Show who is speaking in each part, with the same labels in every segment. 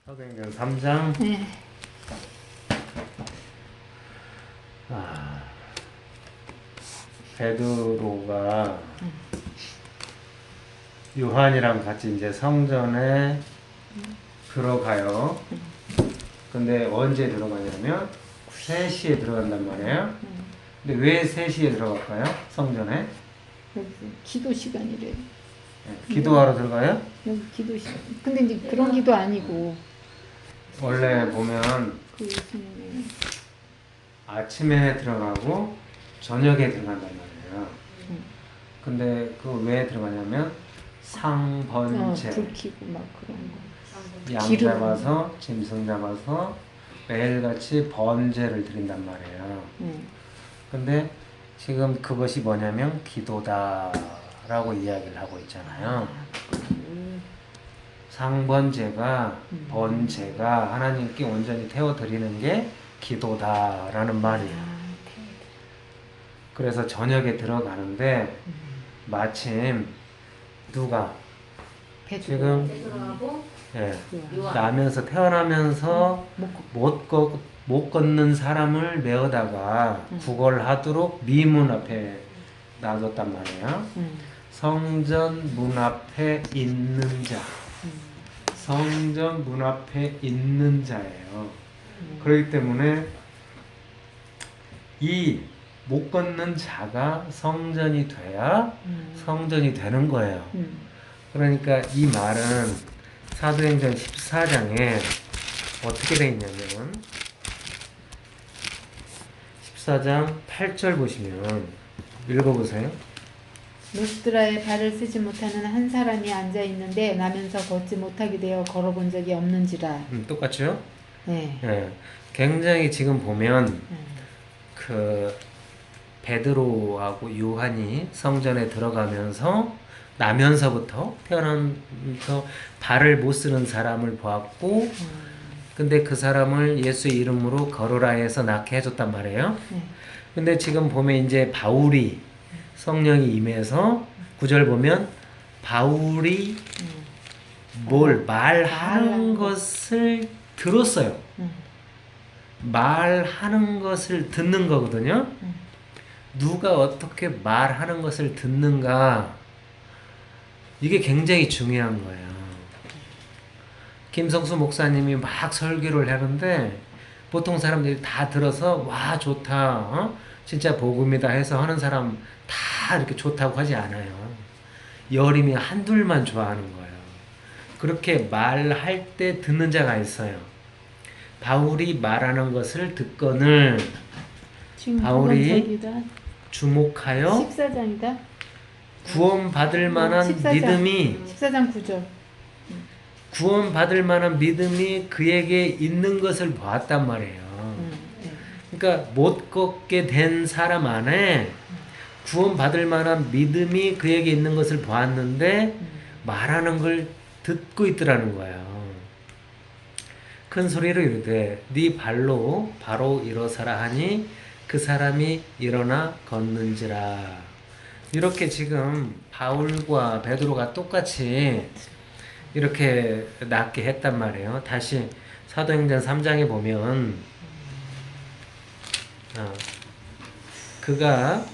Speaker 1: 사도행전 3장.
Speaker 2: 네.
Speaker 1: 베드로가 요한이랑 같이 이제 성전에 들어가요. 근데 언제 들어가냐면 3시에 들어간단 말이에요. 근데 왜 3시에 들어갈까요? 성전에?
Speaker 2: 여기 기도 시간이래요.
Speaker 1: 네, 기도하러 들어가요?
Speaker 2: 여기 기도 시간. 근데 이제 그런 기도 아니고
Speaker 1: 원래 보면
Speaker 2: 그 무슨
Speaker 1: 아침에 들어가고 저녁에 들어간단 말이에요. 근데 그 왜 들어가냐면 상번제,
Speaker 2: 불 켜고 막 그런 거.
Speaker 1: 양
Speaker 2: 기름.
Speaker 1: 잡아서 짐승 잡아서 매일같이 번제를 드린단 말이에요. 근데 지금 그것이 뭐냐면 기도다라고 이야기를 하고 있잖아요. 상번제가 번제가 하나님께 온전히 태워드리는 게 기도다라는 말이에요. 그래서 저녁에 들어가는데 마침 누가 지금 예, 나면서 태어나면서 못 걷는 사람을 메어다가 구걸하도록 미문 앞에 놔뒀단 말이에요. 성전 문 앞에 있는 자, 성전 문 앞에 있는 자예요. 그렇기 때문에 이 못 걷는 자가 성전이 돼야 성전이 되는 거예요. 그러니까 이 말은 사도행전 14장에 어떻게 되어 있냐면 14장 8절 보시면 읽어보세요.
Speaker 2: 루스드라에 발을 쓰지 못하는 한 사람이 앉아 있는데 나면서 걷지 못하게 되어 걸어본 적이 없는지라.
Speaker 1: 똑같죠?
Speaker 2: 네.
Speaker 1: 예, 굉장히 지금 보면 그 베드로하고 요한이 성전에 들어가면서 나면서부터 태어나면서 발을 못 쓰는 사람을 보았고 근데 그 사람을 예수의 이름으로 걸으라 해서 낫게 해줬단 말이에요. 근데 지금 보면 이제 바울이 성령이 임해서 9절 보면 바울이 뭘 말하는 것을 들었어요. 말하는 것을 듣는 거거든요. 누가 어떻게 말하는 것을 듣는가, 이게 굉장히 중요한 거예요. 김성수 목사님이 막 설교를 하는데 보통 사람들이 다 들어서 와 좋다, 진짜 복음이다 해서 하는 사람 다 이렇게 좋다고 하지 않아요. 여림이 한둘만 좋아하는 거예요. 그렇게 말할 때 듣는 자가 있어요. 바울이 말하는 것을 듣거늘 바울이 주목하여
Speaker 2: 14장이다.
Speaker 1: 구원받을 만한
Speaker 2: 14장.
Speaker 1: 믿음이
Speaker 2: 14장 9절.
Speaker 1: 구원받을 만한 믿음이 그에게 있는 것을 보았단 말이에요. 그러니까 못 걷게 된 사람 안에 구원받을 만한 믿음이 그에게 있는 것을 보았는데 말하는 걸 듣고 있더라는 거예요. 큰 소리로 이르되 네 발로 바로 일어서라 하니 그 사람이 일어나 걷는지라. 이렇게 지금 바울과 베드로가 똑같이 이렇게 낫게 했단 말이에요. 다시 사도행전 3장에 보면 그가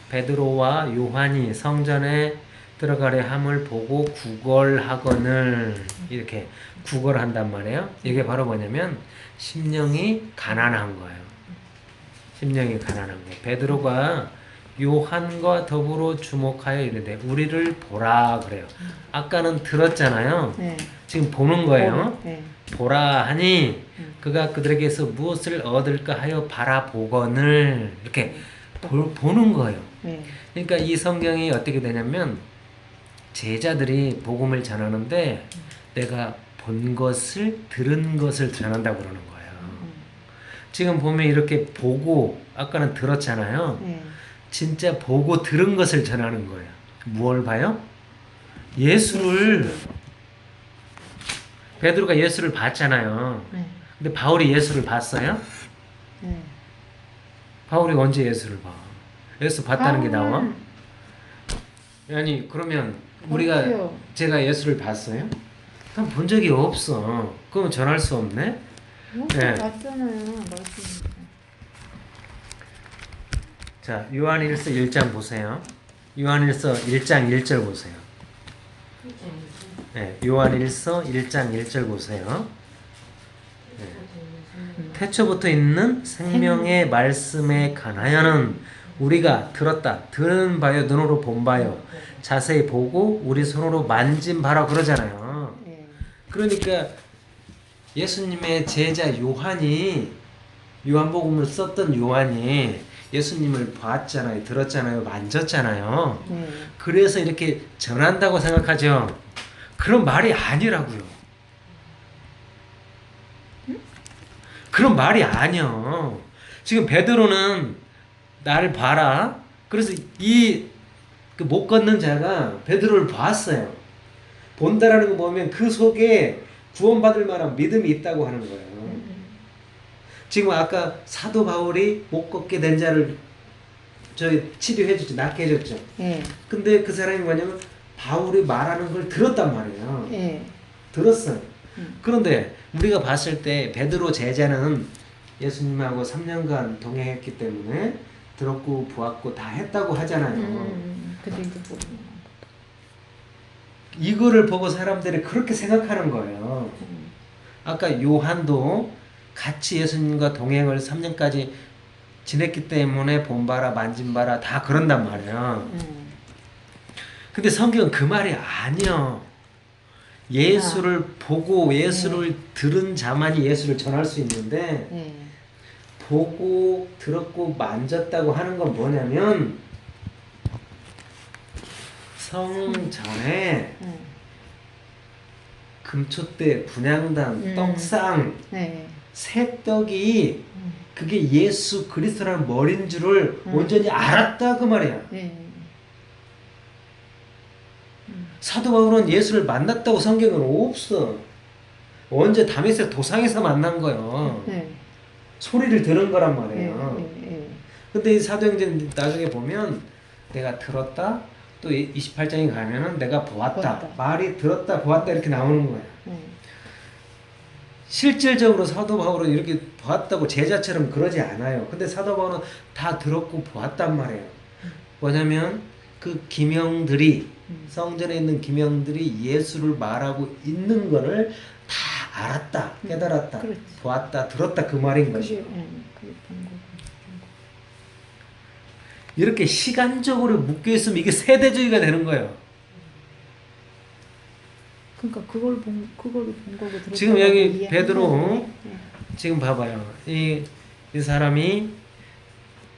Speaker 1: 베드로와 요한이 성전에 들어가려 함을 보고 구걸하거늘, 이렇게 구걸한단 말이에요. 이게 바로 뭐냐면 심령이 가난한 거예요. 심령이 가난한 거예요. 베드로가 요한과 더불어 주목하여 이르되 우리를 보라 그래요. 아까는 들었잖아요.
Speaker 2: 네.
Speaker 1: 지금 보는 거예요.
Speaker 2: 네.
Speaker 1: 보라 하니 그가 그들에게서 무엇을 얻을까 하여 바라보거늘, 이렇게 보는 거예요.
Speaker 2: 네.
Speaker 1: 그러니까 이 성경이 어떻게 되냐면 제자들이 복음을 전하는데 내가 본 것을 들은 것을 전한다고 그러는 거예요. 지금 보면 이렇게 보고, 아까는 들었잖아요.
Speaker 2: 네.
Speaker 1: 진짜 보고 들은 것을 전하는 거예요. 무엇을 봐요? 예수를. 베드로가 예수를 봤잖아요.
Speaker 2: 네.
Speaker 1: 근데 바울이 예수를 봤어요?
Speaker 2: 네.
Speaker 1: 바울이 언제 예수를 봐? 예수 봤다는 게 나와? 아니 그러면 우리가
Speaker 2: 그렇죠.
Speaker 1: 제가 예수를 봤어요? 난 본 적이 없어. 그럼 전할 수 없네? 네.
Speaker 2: 맞잖아요. 말씀.
Speaker 1: 자, 요한일서 1장 보세요. 요한일서 1장 1절 보세요. 네, 요한일서 1장 1절 보세요. 태초부터 있는 생명의 말씀에 관하여는 우리가 들었다. 들은 바요, 눈으로 본 바요. 자세히 보고 우리 손으로 만진 바라 그러잖아요.
Speaker 2: 네.
Speaker 1: 그러니까 예수님의 제자 요한이 요한복음을 썼던 요한이 예수님을 봤잖아요. 들었잖아요. 만졌잖아요.
Speaker 2: 네.
Speaker 1: 그래서 이렇게 전한다고 생각하죠. 그런 말이 아니라고요. 그런 말이 아니야. 지금 베드로는 나를 봐라. 그래서 이 못 걷는 자가 베드로를 봤어요. 본다라는 거 보면 그 속에 구원받을 만한 믿음이 있다고 하는 거예요. 지금 아까 사도 바울이 못 걷게 된 자를 저희 치료해줬죠. 낫게 해줬죠.
Speaker 2: 네.
Speaker 1: 근데 그 사람이 뭐냐면 바울이 말하는 걸 들었단 말이에요.
Speaker 2: 네.
Speaker 1: 들었어요. 그런데 우리가 봤을 때 베드로 제자는 예수님하고 3년간 동행했기 때문에 들었고 보았고 다 했다고 하잖아요.
Speaker 2: 근데 이제 모르는
Speaker 1: 이거를 보고 사람들이 그렇게 생각하는 거예요. 아까 요한도 같이 예수님과 동행을 3년까지 지냈기 때문에 본바라 만진바라 다 그런단 말이에요. 근데 성경은 그 말이 아니요. 예수를 보고 예수를 들은 자만이 예수를 전할 수 있는데
Speaker 2: 네.
Speaker 1: 보고 들었고 만졌다고 하는 건 뭐냐면 성전에 금초대 분향단 떡상
Speaker 2: 네.
Speaker 1: 새떡이 그게 예수 그리스도라는 머리인 줄을 온전히 알았다 그 말이야.
Speaker 2: 네.
Speaker 1: 사도 바울은 예수를 만났다고 성경은 없어. 언제 다메섹 도상에서 만난 거요.
Speaker 2: 네.
Speaker 1: 소리를 들은 거란 말이에요.
Speaker 2: 네.
Speaker 1: 근데 이 사도행전 나중에 보면 내가 들었다 또 28장에 가면은 내가 보았다. 말이 들었다 보았다 이렇게 나오는 거예요. 실질적으로 사도 바울은 이렇게 보았다고 제자처럼 그러지 않아요. 근데 사도 바울은 다 들었고 보았단 말이에요. 뭐냐면 그 기명들이 성전에 있는 기명들이 예수를 말하고 있는 거를 다 알았다, 깨달았다,
Speaker 2: 그렇지.
Speaker 1: 보았다, 들었다 그 말인 것이요.
Speaker 2: 그게 방법.
Speaker 1: 이렇게 시간적으로 묶여 있으면 이게 세대주의가 되는 거예요.
Speaker 2: 그러니까 그거를 본 거고 들었다고
Speaker 1: 지금 여기
Speaker 2: 이해하는
Speaker 1: 베드로
Speaker 2: 거예요.
Speaker 1: 지금 봐봐요. 이 사람이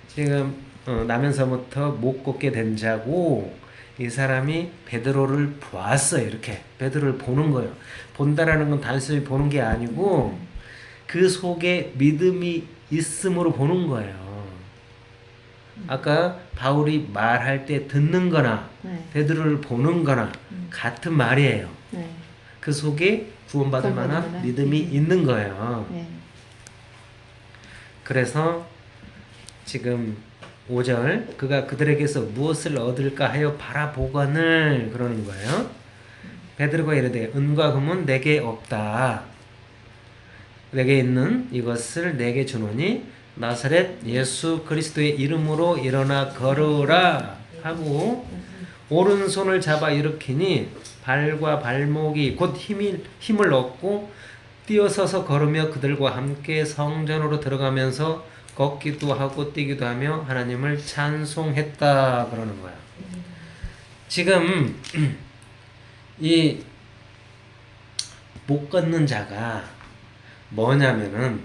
Speaker 1: 지금 나면서부터 못 걷게 된 자고 이 사람이 베드로를 보았어요. 이렇게 베드로를 보는 거예요. 본다라는 건 단순히 보는 게 아니고 그 속에 믿음이 있음으로 보는 거예요. 아까 바울이 말할 때 듣는 거나 베드로를 보는 거나 같은 말이에요. 그 속에 구원받을 만한 믿음이 있는 거예요. 그래서 지금 5절 그가 그들에게서 무엇을 얻을까 하여 바라보거늘 그러는 거예요. 베드로가 이르되 은과 금은 내게 없다. 내게 있는 이것을 내게 주노니 나사렛 예수 그리스도의 이름으로 일어나 걸으라 하고 오른손을 잡아 일으키니 발과 발목이 곧 힘을 얻고 뛰어서서 걸으며 그들과 함께 성전으로 들어가면서 걷기도 하고 뛰기도 하며 하나님을 찬송했다 그러는 거야. 지금 이 못 걷는 자가 뭐냐면은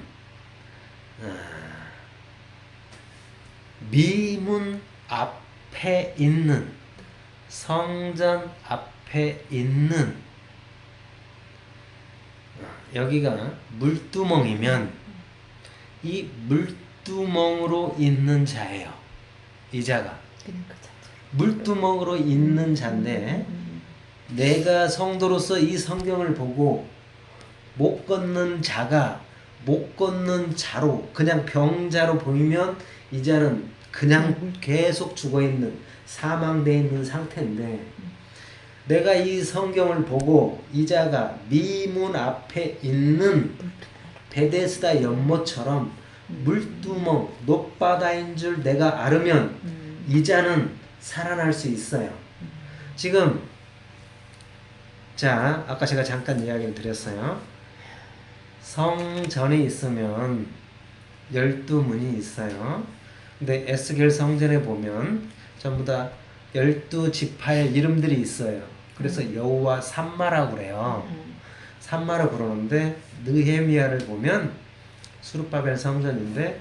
Speaker 1: 미문 앞에 있는 성전 앞에 있는 여기가 물두멍이면 이 물두멍으로 있는 자예요. 이 자가 물두멍으로 있는 자인데 내가 성도로서 이 성경을 보고 못 걷는 자가 못 걷는 자로 그냥 병자로 보이면 이 자는 그냥 계속 죽어있는 사망되어 있는 상태인데 내가 이 성경을 보고 이자가 미문 앞에 있는 베데스다 연못처럼 물두멍 높바다인 줄 내가 알으면 이자는 살아날 수 있어요. 지금 자, 아까 제가 잠깐 이야기를 드렸어요. 성전에 있으면 12문이 있어요. 근데 에스겔 성전에 보면 전부 다 12지파의 이름들이 있어요. 그래서 여호와 삼마라고 그래요. 삼마라고 그러는데 느헤미야를 보면 수르바벨 성전인데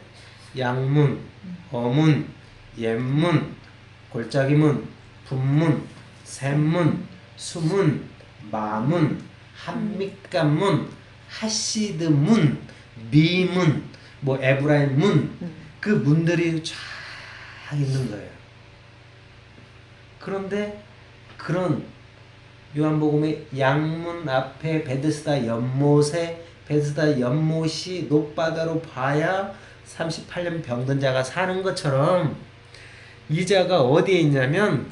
Speaker 1: 양문, 어문, 옛문, 골짜기문, 분문, 샘문, 수문, 마문, 한믹간문, 하시드문, 미문, 뭐 에브라임 문, 그 문들이 쫙 있는 거예요. 그런데 그런 요한복음의 양문 앞에 베데스다 연못에 베데스다 연못이 높바다로 봐야 38년 병든 자가 사는 것처럼 이 자가 어디에 있냐면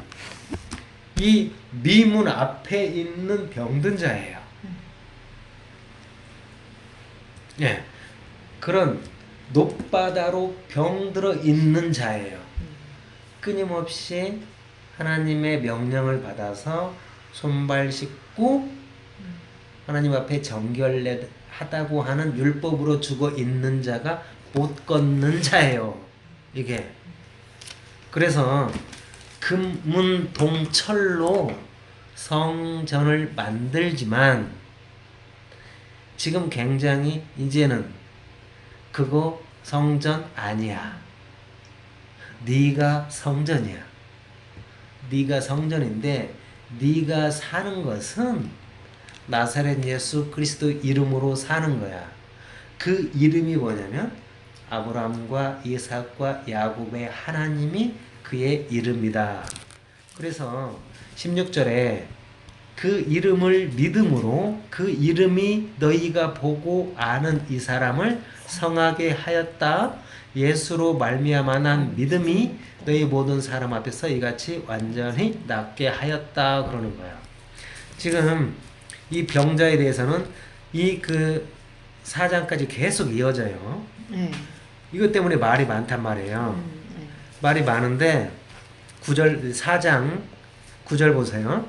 Speaker 1: 이 미문 앞에 있는 병든 자예요. 예, 그런 높바다로 병들어 있는 자예요. 끊임없이 하나님의 명령을 받아서 손발 씻고 하나님 앞에 정결하다고 하는 율법으로 죽어 있는 자가 못 걷는 자예요. 이게 그래서 금문동철로 성전을 만들지만 지금 굉장히 이제는 그거 성전 아니야. 네가 성전이야. 네가 성전인데 네가 사는 것은 나사렛 예수 그리스도 이름으로 사는 거야. 그 이름이 뭐냐면 아브라함과 이삭과 야곱의 하나님이 그의 이름이다. 그래서 16절에 그 이름을 믿음으로 그 이름이 너희가 보고 아는 이 사람을 성하게 하였다. 예수로 말미암아 난 믿음이 너희 모든 사람 앞에서 이같이 완전히 낫게 하였다 그러는 거야. 지금 이 병자에 대해서는 이 그 4장까지 계속 이어져요. 이것 때문에 말이 많단 말이에요. 말이 많은데 9절 4장 9절 보세요.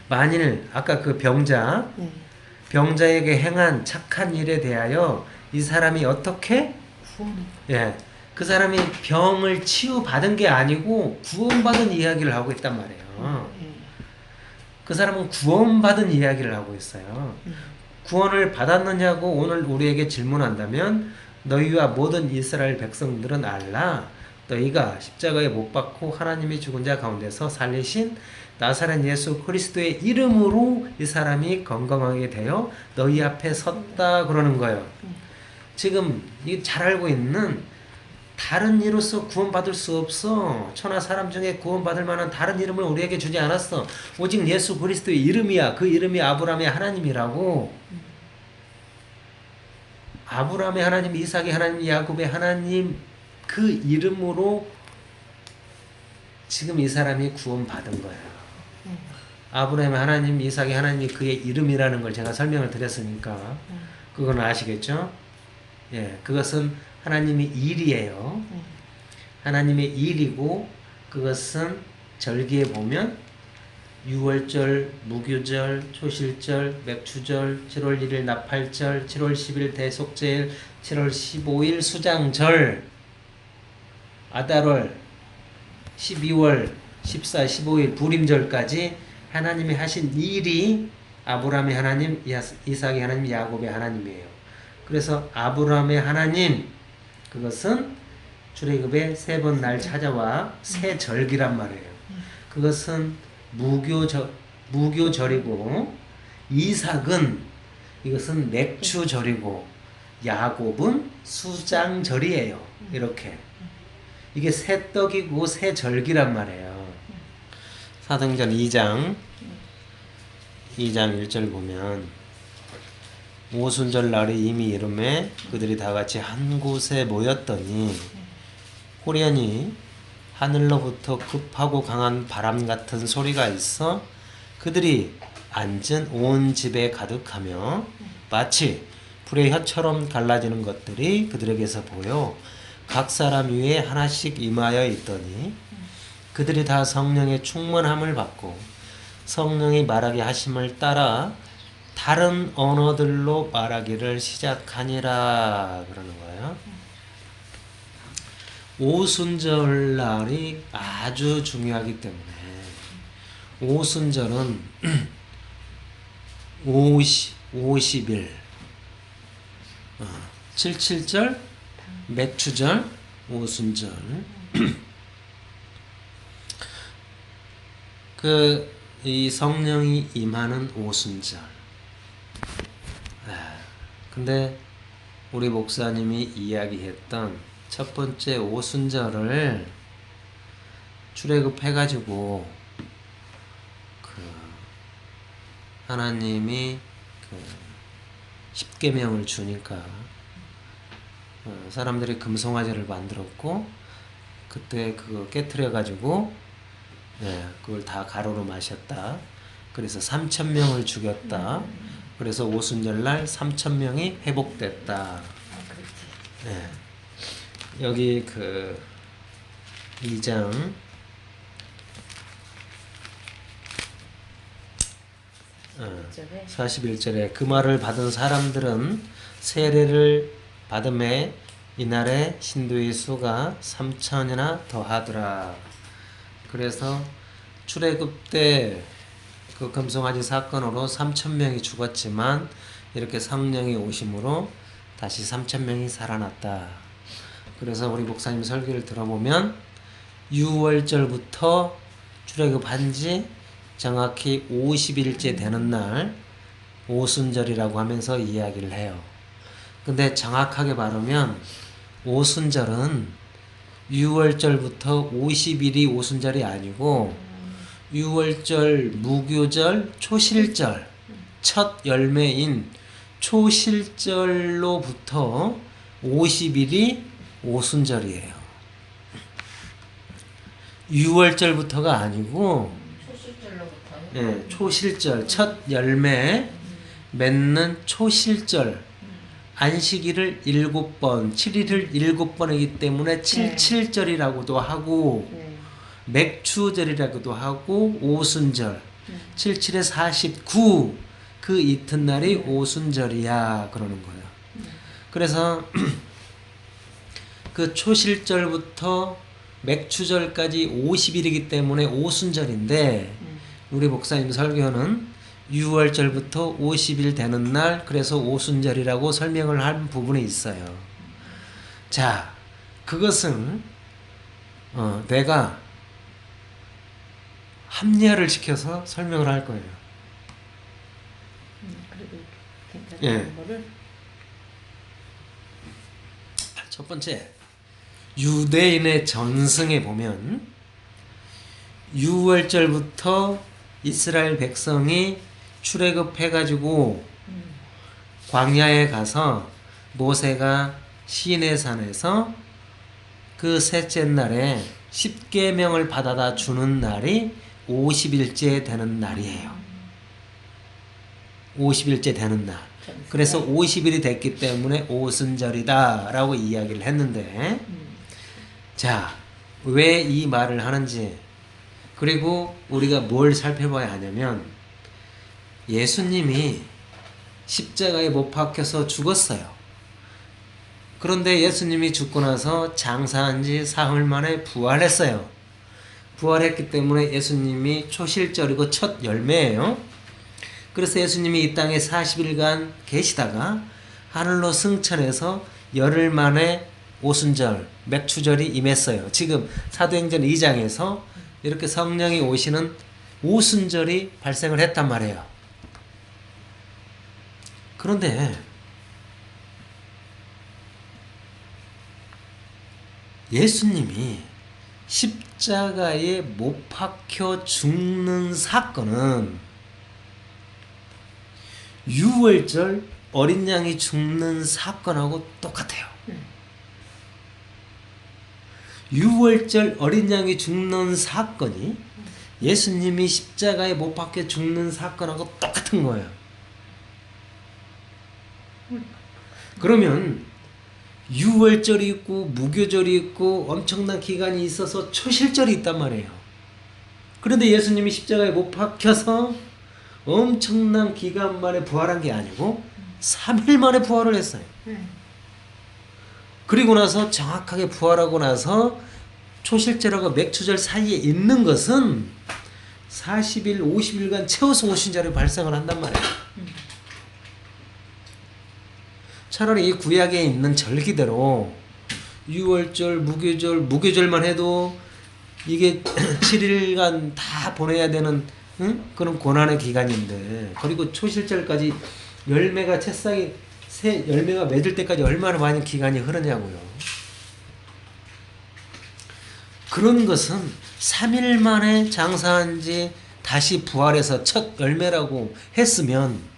Speaker 1: 만일 아까 그 병자에게 행한 착한 일에 대하여 이 사람이 어떻게 예, 그 사람이 병을 치유받은 게 아니고 구원받은 이야기를 하고 있단 말이에요. 그 사람은 구원받은 이야기를 하고 있어요. 구원을 받았느냐고 오늘 우리에게 질문한다면 너희와 모든 이스라엘 백성들은 알라. 너희가 십자가에 못 박고 하나님이 죽은 자 가운데서 살리신 나사렛 예수 그리스도의 이름으로 이 사람이 건강하게 되어 너희 앞에 섰다 그러는 거예요. 지금 이 잘 알고 있는 다른 이로서 구원받을 수 없어. 천하 사람 중에 구원받을 만한 다른 이름을 우리에게 주지 않았어. 오직 예수 그리스도의 이름이야. 그 이름이 아브라함의 하나님이라고. 아브라함의 하나님, 이삭의 하나님, 야곱의 하나님 그 이름으로 지금 이 사람이 구원받은 거야. 아브라함의 하나님, 이삭의 하나님이 그의 이름이라는 걸 제가 설명을 드렸으니까 그건 아시겠죠? 예, 그것은 하나님의 일이에요. 하나님의 일이고 그것은 절기에 보면 유월절, 무교절, 초실절, 맥추절, 7월 1일 나팔절, 7월 10일 대속제일, 7월 15일 수장절, 아달월, 12월 14, 15일 부림절까지 하나님이 하신 일이 아브라함의 하나님, 이삭의 하나님, 야곱의 하나님이에요. 그래서 아브라함의 하나님 그것은 출애굽의 3번 날 찾아와 새 절기란 말이에요. 그것은 무교절이고 이삭은 이것은 맥추절이고 야곱은 수장절이에요. 이렇게 이게 새 떡이고 새 절기란 말이에요. 사도행전 2장 1절 보면 오순절 날이 이미 이름에 그들이 다 같이 한 곳에 모였더니 호련히 하늘로부터 급하고 강한 바람 같은 소리가 있어 그들이 앉은 온 집에 가득하며 마치 불의 혀처럼 갈라지는 것들이 그들에게서 보여 각 사람 위에 하나씩 임하여 있더니 그들이 다 성령의 충만함을 받고 성령이 말하게 하심을 따라 다른 언어들로 말하기를 시작하니라 그러는 거예요. 오순절날이 아주 중요하기 때문에 오순절은 50일 77절 맥추절 오순절 이 성령이 임하는 오순절. 근데 우리 목사님이 이야기했던 첫 번째 오순절을 출애굽해가지고 하나님이 십계명을 주니까 사람들이 금송아지를 만들었고 그때 그거 깨트려가지고 그걸 다 가루로 마셨다. 그래서 3,000명을 죽였다. 그래서 오순절날 3,000명이 회복됐다. 여기 2장 41절에 그 말을 받은 사람들은 세례를 받음에 이날에 신도의 수가 3,000이나 더하더라. 그래서 출애굽 때 그 금송아지 사건으로 3,000명이 죽었지만 이렇게 성령이 오심으로 다시 3,000명이 살아났다. 그래서 우리 목사님 설교를 들어보면 6월절부터 출애굽한 지 정확히 50일째 되는 날 오순절이라고 하면서 이야기를 해요. 근데 정확하게 말하면 오순절은 6월절부터 50일이 오순절이 아니고 6월절, 무교절, 초실절, 첫 열매인 초실절로부터 50일이 오순절이에요. 6월절부터가 아니고 초실절, 첫 열매 맺는 초실절. 안식일을 7번, 7일을 7번이기 때문에 77절이라고도 하고 맥추절이라고도 하고 오순절 77에 49 그 이튿날이 오순절이야 그러는 거예요. 그래서 그 초실절부터 맥추절까지 50일이기 때문에 오순절인데 우리 목사님 설교는 6월절부터 50일 되는 날 그래서 오순절이라고 설명을 한 부분이 있어요. 자, 그것은 내가 합리화를 시켜서 설명을 할 거예요.
Speaker 2: 그래도 괜찮은 거를.
Speaker 1: 첫 번째, 유대인의 전승에 보면 6월절부터 이스라엘 백성이 출애굽해가지고 광야에 가서 모세가 시내산에서 그 셋째 날에 십계명을 받아다 주는 날이 50일째 되는 날이에요. 50일째 되는 날. 그래서 50일이 됐기 때문에 오순절이다 라고 이야기를 했는데 자, 왜 이 말을 하는지 그리고 우리가 뭘 살펴봐야 하냐면 예수님이 십자가에 못 박혀서 죽었어요. 그런데 예수님이 죽고 나서 장사한 지 사흘 만에 부활했어요. 부활했기 때문에 예수님이 초실절이고 첫 열매예요. 그래서 예수님이 이 땅에 40일간 계시다가 하늘로 승천해서 열흘 만에 오순절, 맥추절이 임했어요. 지금 사도행전 2장에서 이렇게 성령이 오시는 오순절이 발생을 했단 말이에요. 그런데 예수님이 십자가에 못 박혀 죽는 사건은 6월절 어린 양이 죽는 사건하고 똑같아요. 6월절 어린 양이 죽는 사건이 예수님이 십자가에 못 박혀 죽는 사건하고 똑같은 거예요. 그러면 유월절이 있고 무교절이 있고 엄청난 기간이 있어서 초실절이 있단 말이에요. 그런데 예수님이 십자가에 못 박혀서 엄청난 기간 만에 부활한 게 아니고 3일 만에 부활을 했어요. 그리고 나서 정확하게 부활하고 나서 초실절하고 맥추절 사이에 있는 것은 40일, 50일간 채워서 오순절이 발생을 한단 말이에요. 차라리 이 구약에 있는 절기대로 유월절, 무교절만 해도 이게 7일간 다 보내야 되는 그런 고난의 기간인데, 그리고 초실절까지 열매가 채싹이 열매가 맺을 때까지 얼마나 많은 기간이 흐르냐고요. 그런 것은 3일 만에 장사한 지 다시 부활해서 첫 열매라고 했으면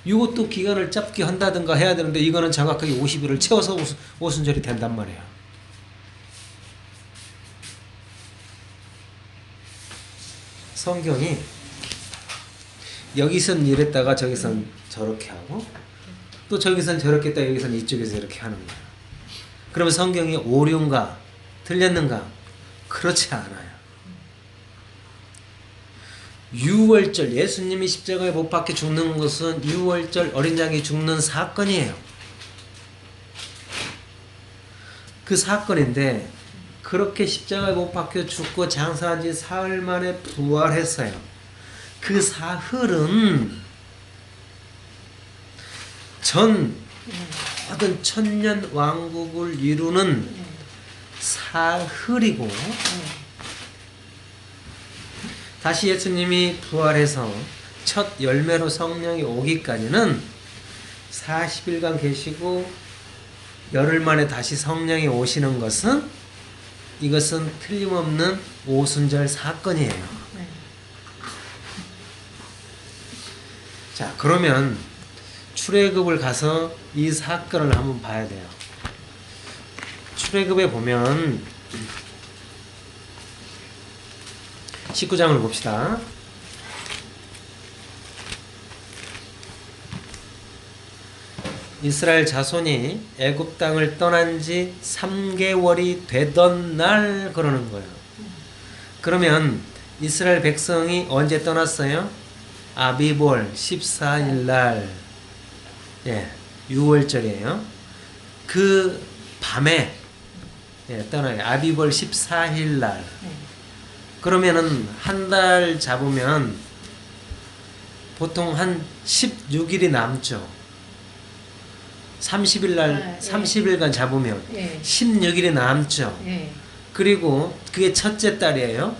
Speaker 1: 이것도 기간을 짧게 한다든가 해야 되는데, 이거는 정확하게 50일을 채워서 오순절이 된단 말이에요. 성경이 여기선 이랬다가 저기선 저렇게 하고, 또 저기선 저렇게 했다가 여기선 이쪽에서 이렇게 하는 거예요. 그러면 성경이 오류인가 틀렸는가? 그렇지 않아요. 유월절, 예수님이 십자가에 못 박혀 죽는 것은 유월절 어린 양이 죽는 사건이에요. 그 사건인데, 그렇게 십자가에 못 박혀 죽고 장사한 지 사흘 만에 부활했어요. 그 사흘은 전 모든 천년 왕국을 이루는 사흘이고, 다시 예수님이 부활해서 첫 열매로 성령이 오기까지는 40일간 계시고 열흘 만에 다시 성령이 오시는 것은, 이것은 틀림없는 오순절 사건이에요. 자, 그러면 출애굽을 가서 이 사건을 한번 봐야 돼요. 출애굽에 보면 19장을 봅시다. 이스라엘 자손이 애굽 땅을 떠난 지 3개월이 되던 날 그러는 거예요. 그러면 이스라엘 백성이 언제 떠났어요? 아비볼 14일 날, 예, 6월절이에요. 그 밤에 떠나요. 아비볼 14일 날. 그러면은 한 달 잡으면 보통 한 16일이 남죠. 30일 날, 30일간 잡으면 16일이 남죠. 그리고 그게 첫째 달이에요.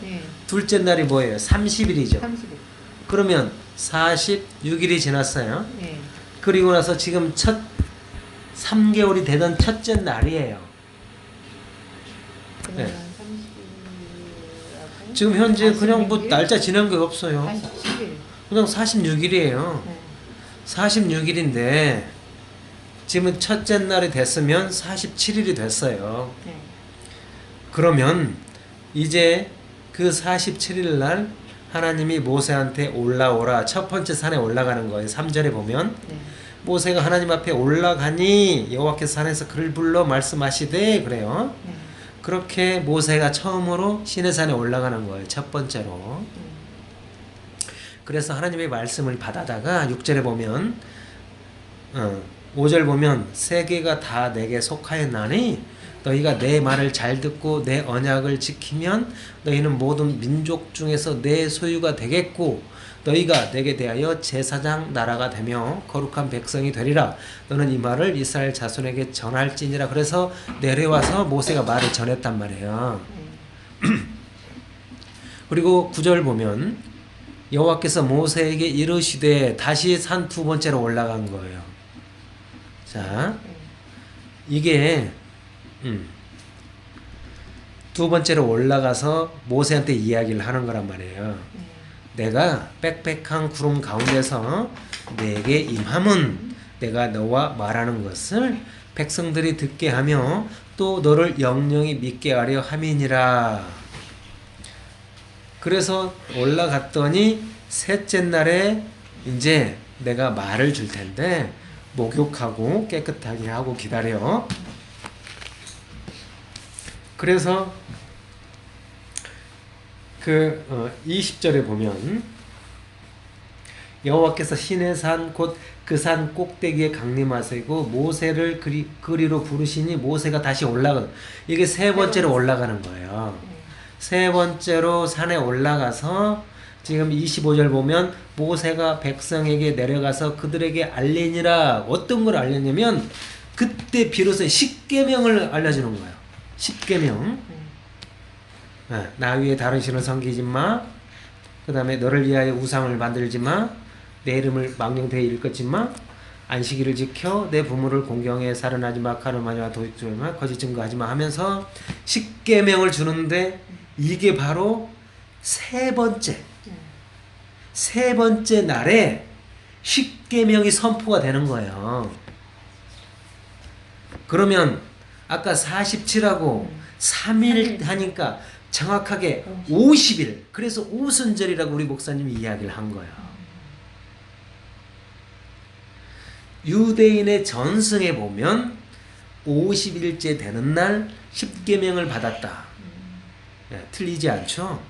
Speaker 1: 둘째 날이 뭐예요? 30일이죠.
Speaker 2: 30일.
Speaker 1: 그러면 46일이 지났어요. 그리고 나서 지금 3개월이 되던 첫째 날이에요. 네. 지금 현재 46일? 그냥 뭐 날짜 지난 게 없어요.
Speaker 2: 47일.
Speaker 1: 그냥 46일이에요. 46일인데 지금 첫째 날이 됐으면 47일이 됐어요. 그러면 이제 그 47일 날 하나님이 모세한테 올라오라, 첫 번째 산에 올라가는 거예요. 3절에 보면 모세가 하나님 앞에 올라가니 여호와께서 산에서 그를 불러 말씀하시되 그래요. 그렇게 모세가 처음으로 시내산에 올라가는 거예요. 첫 번째로. 그래서 하나님의 말씀을 받아다가 6절에 보면 5절 보면 세계가 다 내게 속하였나니 너희가 내 말을 잘 듣고 내 언약을 지키면 너희는 모든 민족 중에서 내 소유가 되겠고 너희가 내게 대하여 제사장 나라가 되며 거룩한 백성이 되리라. 너는 이 말을 이스라엘 자손에게 전할지니라. 그래서 내려와서 모세가 말을 전했단 말이에요. 그리고 9절 보면 여호와께서 모세에게 이르시되, 다시 산 두 번째로 올라간 거예요. 자, 이게 두 번째로 올라가서 모세한테 이야기를 하는 거란 말이에요. 내가 빽빽한 구름 가운데서 내게 임함은 내가 너와 말하는 것을 백성들이 듣게 하며 또 너를 영영히 믿게 하려 함이니라. 그래서 올라갔더니 셋째 날에 이제 내가 말을 줄 텐데 목욕하고 깨끗하게 하고 기다려. 그래서 20절에 보면 여호와께서 시내산 곧 그 산 꼭대기에 강림하시고 모세를 그리로 부르시니 모세가 다시 올라가. 이게 세 번째로 올라가는 거예요. 세 번째로 산에 올라가서 지금 25절 보면 모세가 백성에게 내려가서 그들에게 알리니라. 어떤 걸 알렸냐면 그때 비로소 십계명을 알려주는 거예요. 십계명. 나 위에 다른 신을 섬기지 마. 그 다음에 너를 위하여 우상을 만들지 마. 내 이름을 망령되이 일컫지 마. 안식일을 지켜. 내 부모를 공경해. 살인하지 마. 가늠하지 마. 도둑질하지 마. 거짓 증거하지 마 하면서 십계명을 주는데 이게 바로 세 번째 날에 십계명이 선포가 되는 거예요. 그러면 아까 47하고 3일 하니까 정확하게 50일. 그래서 오순절이라고 우리 목사님이 이야기를 한 거예요. 유대인의 전승에 보면 50일째 되는 날 십계명을 받았다. 틀리지 않죠?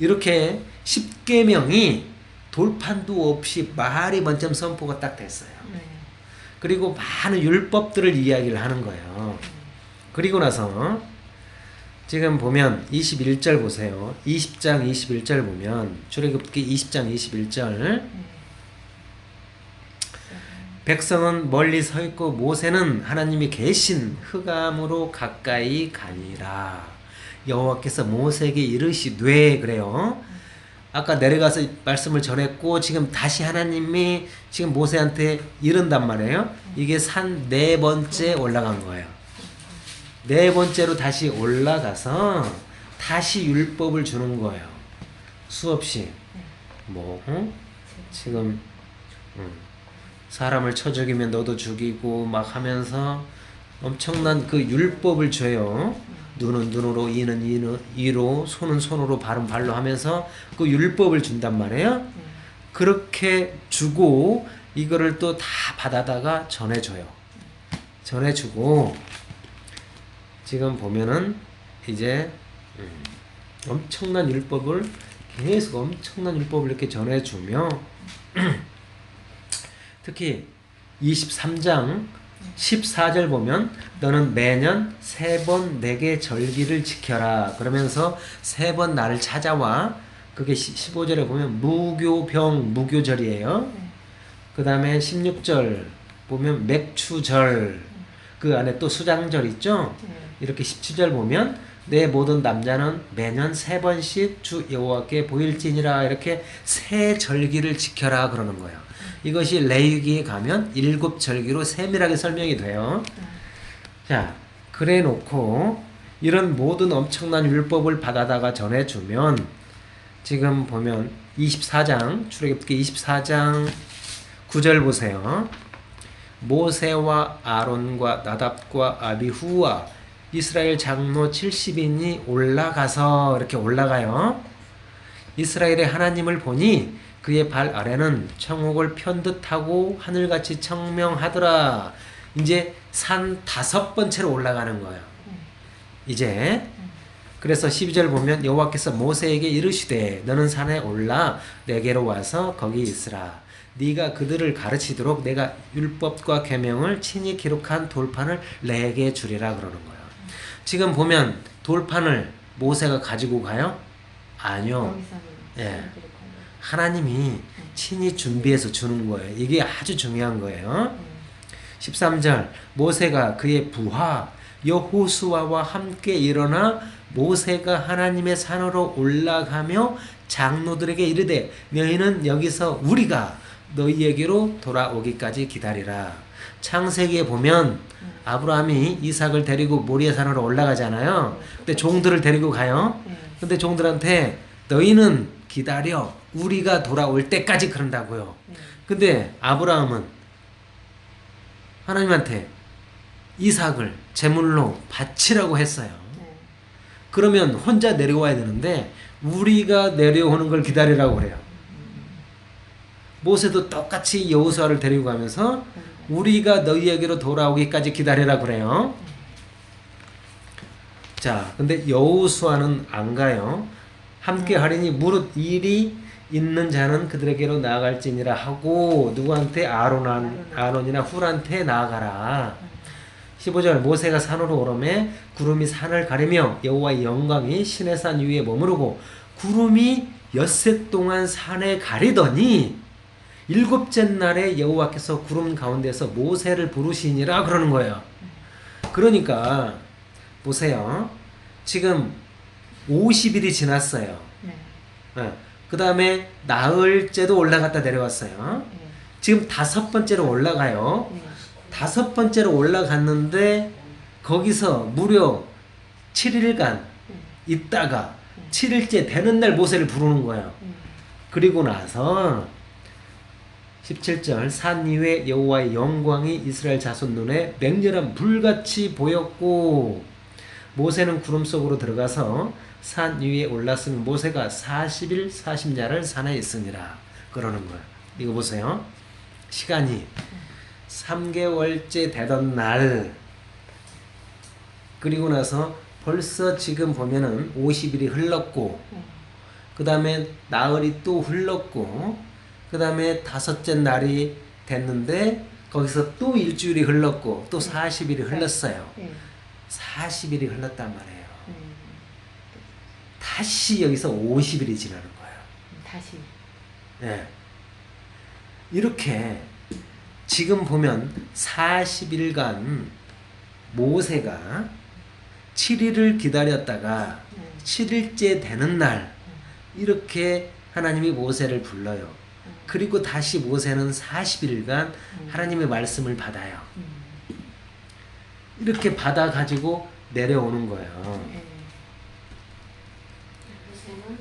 Speaker 1: 이렇게 십계명이 돌판도 없이 말이 먼저 선포가 딱 됐어요. 그리고 많은 율법들을 이야기를 하는 거예요. 그리고 나서 지금 보면 21절 보세요. 20장 21절 보면 출애굽기 20장 21절 백성은 멀리 서 있고 모세는 하나님이 계신 흑암으로 가까이 가니라. 여호와께서 모세에게 이르시되 그래요. 아까 내려가서 말씀을 전했고 지금 다시 하나님이 지금 모세한테 이른단 말이에요. 이게 산 네 번째 올라간 거예요. 네 번째로 다시 올라가서 다시 율법을 주는 거예요. 수없이 지금 사람을 쳐 죽이면 너도 죽이고 막 하면서 엄청난 그 율법을 줘요. 눈은 눈으로, 이는 이로, 손은 손으로, 발은 발로 하면서 그 율법을 준단 말이에요. 그렇게 주고 이거를 또 다 받아다가 전해줘요. 전해주고 지금 보면은 이제 엄청난 율법을 계속 엄청난 율법을 이렇게 전해주며 특히 23장 14절 보면 너는 매년 3번 내게 절기를 지켜라. 그러면서 3번 나를 찾아와. 그게 15절에 보면 무교절이에요. 그 다음에 16절 보면 맥추절. 그 안에 또 수장절 있죠. 이렇게 17절 보면 내 모든 남자는 매년 3번씩 주 여호와께 보일지니라. 이렇게 새 절기를 지켜라 그러는 거예요. 이것이 레위기에 가면 7절기로 세밀하게 설명이 돼요. 자, 그래 놓고 이런 모든 엄청난 율법을 받아다가 전해주면 지금 보면 24장 출애굽기 24장 9절 보세요. 모세와 아론과 나답과 아비후와 이스라엘 장로 70인이 올라가서 이렇게 올라가요. 이스라엘의 하나님을 보니 그의 발 아래는 청옥을 편듯하고 하늘같이 청명하더라. 이제 산 5번째로 올라가는 거예요. 이제 그래서 12절 보면 여호와께서 모세에게 이르시되 너는 산에 올라 내게로 와서 거기 있으라. 네가 그들을 가르치도록 내가 율법과 계명을 친히 기록한 돌판을 내게 주리라 그러는 거예요. 지금 보면 돌판을 모세가 가지고 가요? 아니요. 예. 하나님이 친히 준비해서 주는 거예요. 이게 아주 중요한 거예요. 13절 모세가 그의 부하 여호수아와 함께 일어나 모세가 하나님의 산으로 올라가며 장로들에게 이르되 너희는 여기서 우리가 너희에게로 돌아오기까지 기다리라. 창세기에 보면 아브라함이 이삭을 데리고 모리아 산으로 올라가잖아요. 근데 종들을 데리고 가요. 근데 종들한테 너희는 기다려 우리가 돌아올 때까지 그런다고요. 근데 아브라함은 하나님한테 이삭을 제물로 바치라고 했어요. 그러면 혼자 내려와야 되는데 우리가 내려오는 걸 기다리라고 그래요. 모세도 똑같이 여호수아를 데리고 가면서 우리가 너희에게로 돌아오기까지 기다리라 그래요. 자, 근데 여호수아는 안 가요. 함께 하리니 무릇 일이 있는 자는 그들에게로 나아갈지니라 하고 누구한테? 아론이나 훌한테 나아가라. 15절 모세가 산으로 오르매 구름이 산을 가리며 여호와의 영광이 시내산 위에 머무르고 구름이 엿새 동안 산에 가리더니 일곱째 날에 여호와께서 구름 가운데서 모세를 부르시니라 그러는 거예요. 그러니까 보세요. 지금 50일이 지났어요.
Speaker 2: 네.
Speaker 1: 그 다음에 나흘째도 올라갔다 내려왔어요.
Speaker 2: 네.
Speaker 1: 지금 5번째로 올라가요.
Speaker 2: 네.
Speaker 1: 5번째로 올라갔는데 거기서 무려 7일간 있다가 7일째 되는 날 모세를 부르는 거예요. 그리고 나서 17절 산 위에 여호와의 영광이 이스라엘 자손 눈에 맹렬한 불같이 보였고 모세는 구름 속으로 들어가서 산 위에 올랐으니 모세가 40일 40야를 산에 있으니라 그러는 거예요. 이거 보세요. 시간이 3개월째 되던 날 그리고 나서 벌써 지금 보면은 50일이 흘렀고 그 다음에 나흘이 또 흘렀고 그 다음에 5째 날이 됐는데 거기서 또 일주일이 흘렀고 또 40일이 흘렀어요. 40일이 흘렀단 말이에요. 다시 여기서 50일이 지나는 거예요.
Speaker 2: 다시.
Speaker 1: 네. 이렇게 지금 보면 40일간 모세가 7일을 기다렸다가 7일째 되는 날 이렇게 하나님이 모세를 불러요. 그리고 다시 모세는 40일간 하나님의 말씀을 받아요. 이렇게 받아가지고 내려오는 거예요.
Speaker 3: 모세는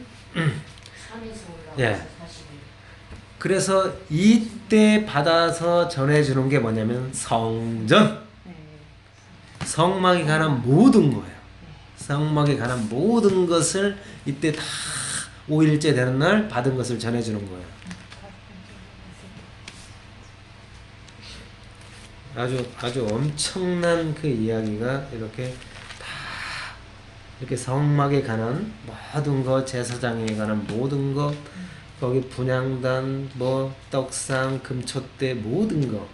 Speaker 3: 산에서 올라와서
Speaker 1: 예.
Speaker 3: 40일.
Speaker 1: 그래서 이때 받아서 전해주는 게 뭐냐면 성전. 성막에 관한 모든 거예요. 성막에 관한 모든 것을 이때 다 5일째 되는 날 받은 것을 전해주는 거예요. 아주 엄청난 그 이야기가 이렇게 다 이렇게 성막에 관한 모든 것, 제사장에 관한 모든 것, 거기 분향단, 뭐 떡상, 금촛대 모든 것.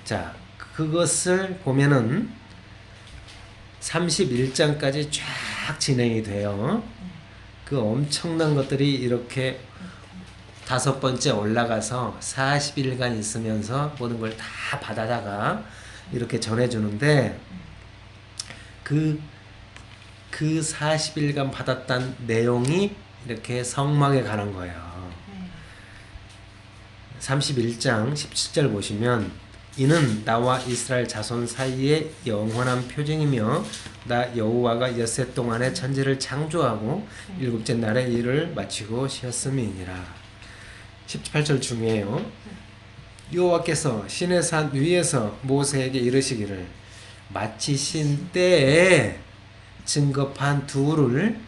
Speaker 1: 자, 그것을 보면은 31장까지 쫙 진행이 돼요. 그 엄청난 것들이 이렇게 5번째 올라가서 40일간 있으면서 모든 걸 다 받아다가 이렇게 전해주는데 그 40일간 받았던 내용이 이렇게 성막에 관한 거예요. 31장 17절 보시면 이는 나와 이스라엘 자손 사이에 영원한 표징이며 나 여호와가 엿새 동안에 천지를 창조하고 일곱째 날에 일을 마치고 쉬었음이니라. 18절 중에요. 여호와께서 시내산 위에서 모세에게 이르시기를 마치신 때에 증거판 둘을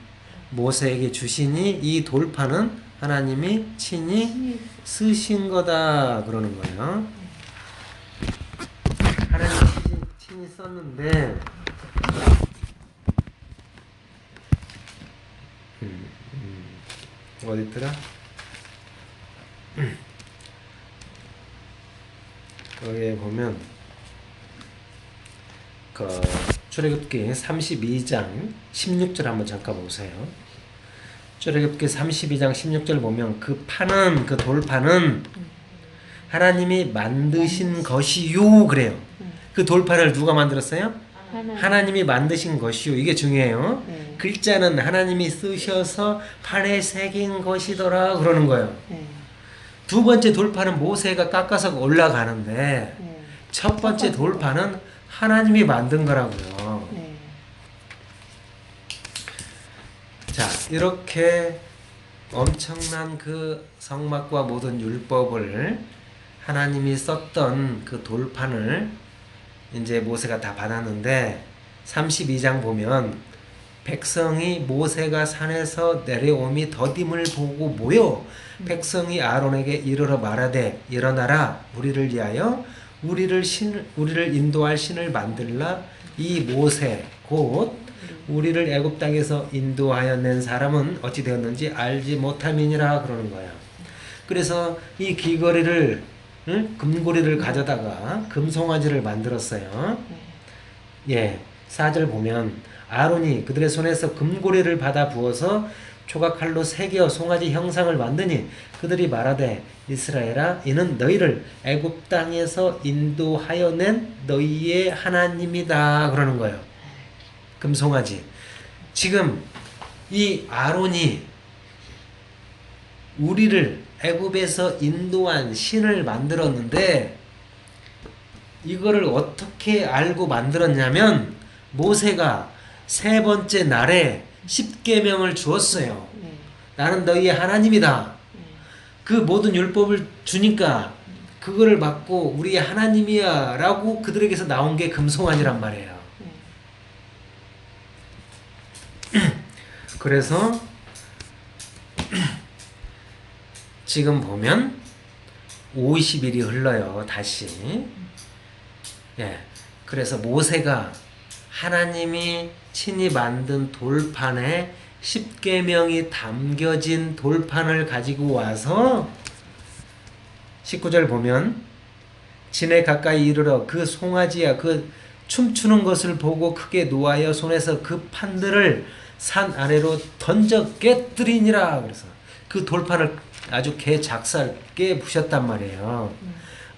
Speaker 1: 모세에게 주시니 이 돌판은 하나님이 친히 쓰신 거다 그러는 거예요. 하나님이 친히 썼는데 어디 있더라? 여기에 보면 그 출애굽기 32장 16절 한번 잠깐 보세요. 출애굽기 32장 16절 보면 그 판은 그 돌판은 하나님이 만드신 것이요 그래요. 그 돌판을 누가 만들었어요? 하나님이 만드신 것이요. 이게 중요해요. 글자는 하나님이 쓰셔서 판에 새긴 것이더라 그러는 거예요. 두 번째 돌판은 모세가 깎아서 올라가는데 첫 번째 돌판은 하나님이 만든 거라고요. 자, 이렇게 엄청난 그 성막과 모든 율법을 하나님이 썼던 그 돌판을 이제 모세가 다 받았는데 32장 보면 백성이 모세가 산에서 내려옴이 더딤을 보고 모여 백성이 아론에게 이르러 말하되 일어나라 우리를 위하여 우리를 인도할 신을 만들라. 이 모세 곧 우리를 애굽 땅에서 인도하여 낸 사람은 어찌 되었는지 알지 못함이니라 그러는 거야. 그래서 이 귀걸이를 금고리를 가져다가 금송아지를 만들었어요. 예, 4절 보면 아론이 그들의 손에서 금고리를 받아 부어서 조각칼로 새겨 송아지 형상을 만드니 그들이 말하되 이스라엘아 이는 너희를 애굽 땅에서 인도하여 낸 너희의 하나님이다 그러는 거예요. 금송아지. 지금 이 아론이 우리를 애굽에서 인도한 신을 만들었는데 이거를 어떻게 알고 만들었냐면 모세가 세 번째 날에 십계명을 주었어요. 나는 너희의 하나님이다. 그 모든 율법을 주니까 그거를 받고 우리의 하나님이야 라고 그들에게서 나온 게 금송아지란 말이에요. 그래서 지금 보면 50일이 흘러요. 다시. 예. 그래서 모세가 하나님이 친히 만든 돌판에 십계명이 담겨진 돌판을 가지고 와서 19절 보면 진에 가까이 이르러 그 송아지야 그 춤추는 것을 보고 크게 노하여 손에서 그 판들을 산 아래로 던져 깨뜨리니라. 그래서 그 돌판을 아주 개 작살게 부셨단 말이에요.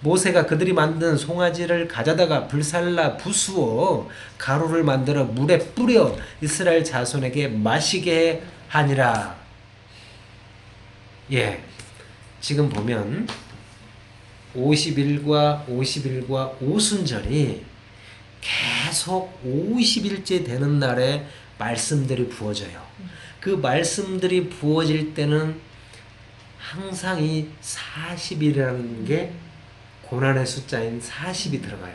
Speaker 1: 모세가 그들이 만든 송아지를 가져다가 불살라 부수어 가루를 만들어 물에 뿌려 이스라엘 자손에게 마시게 하니라. 예, 지금 보면 50일과 오순절이 계속 50일째 되는 날에 말씀들이 부어져요. 그 말씀들이 부어질 때는 항상 이 40일이라는 게 고난의 숫자인 40이 들어가요.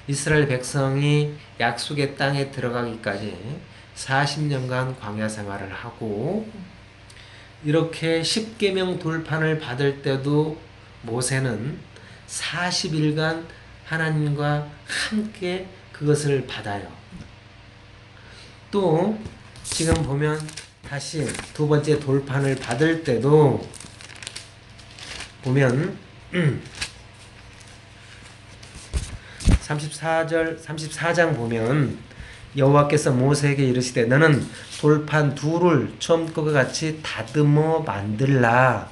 Speaker 1: 이스라엘 백성이 약속의 땅에 들어가기까지 40년간 광야 생활을 하고 이렇게 십계명 돌판을 받을 때도 모세는 40일간 하나님과 함께 그것을 받아요. 또 지금 보면 다시 두 번째 돌판을 받을 때도 보면 34장 보면 여호와께서 모세에게 이르시되 너는 돌판 둘을 처음 것과 같이 다듬어 만들라.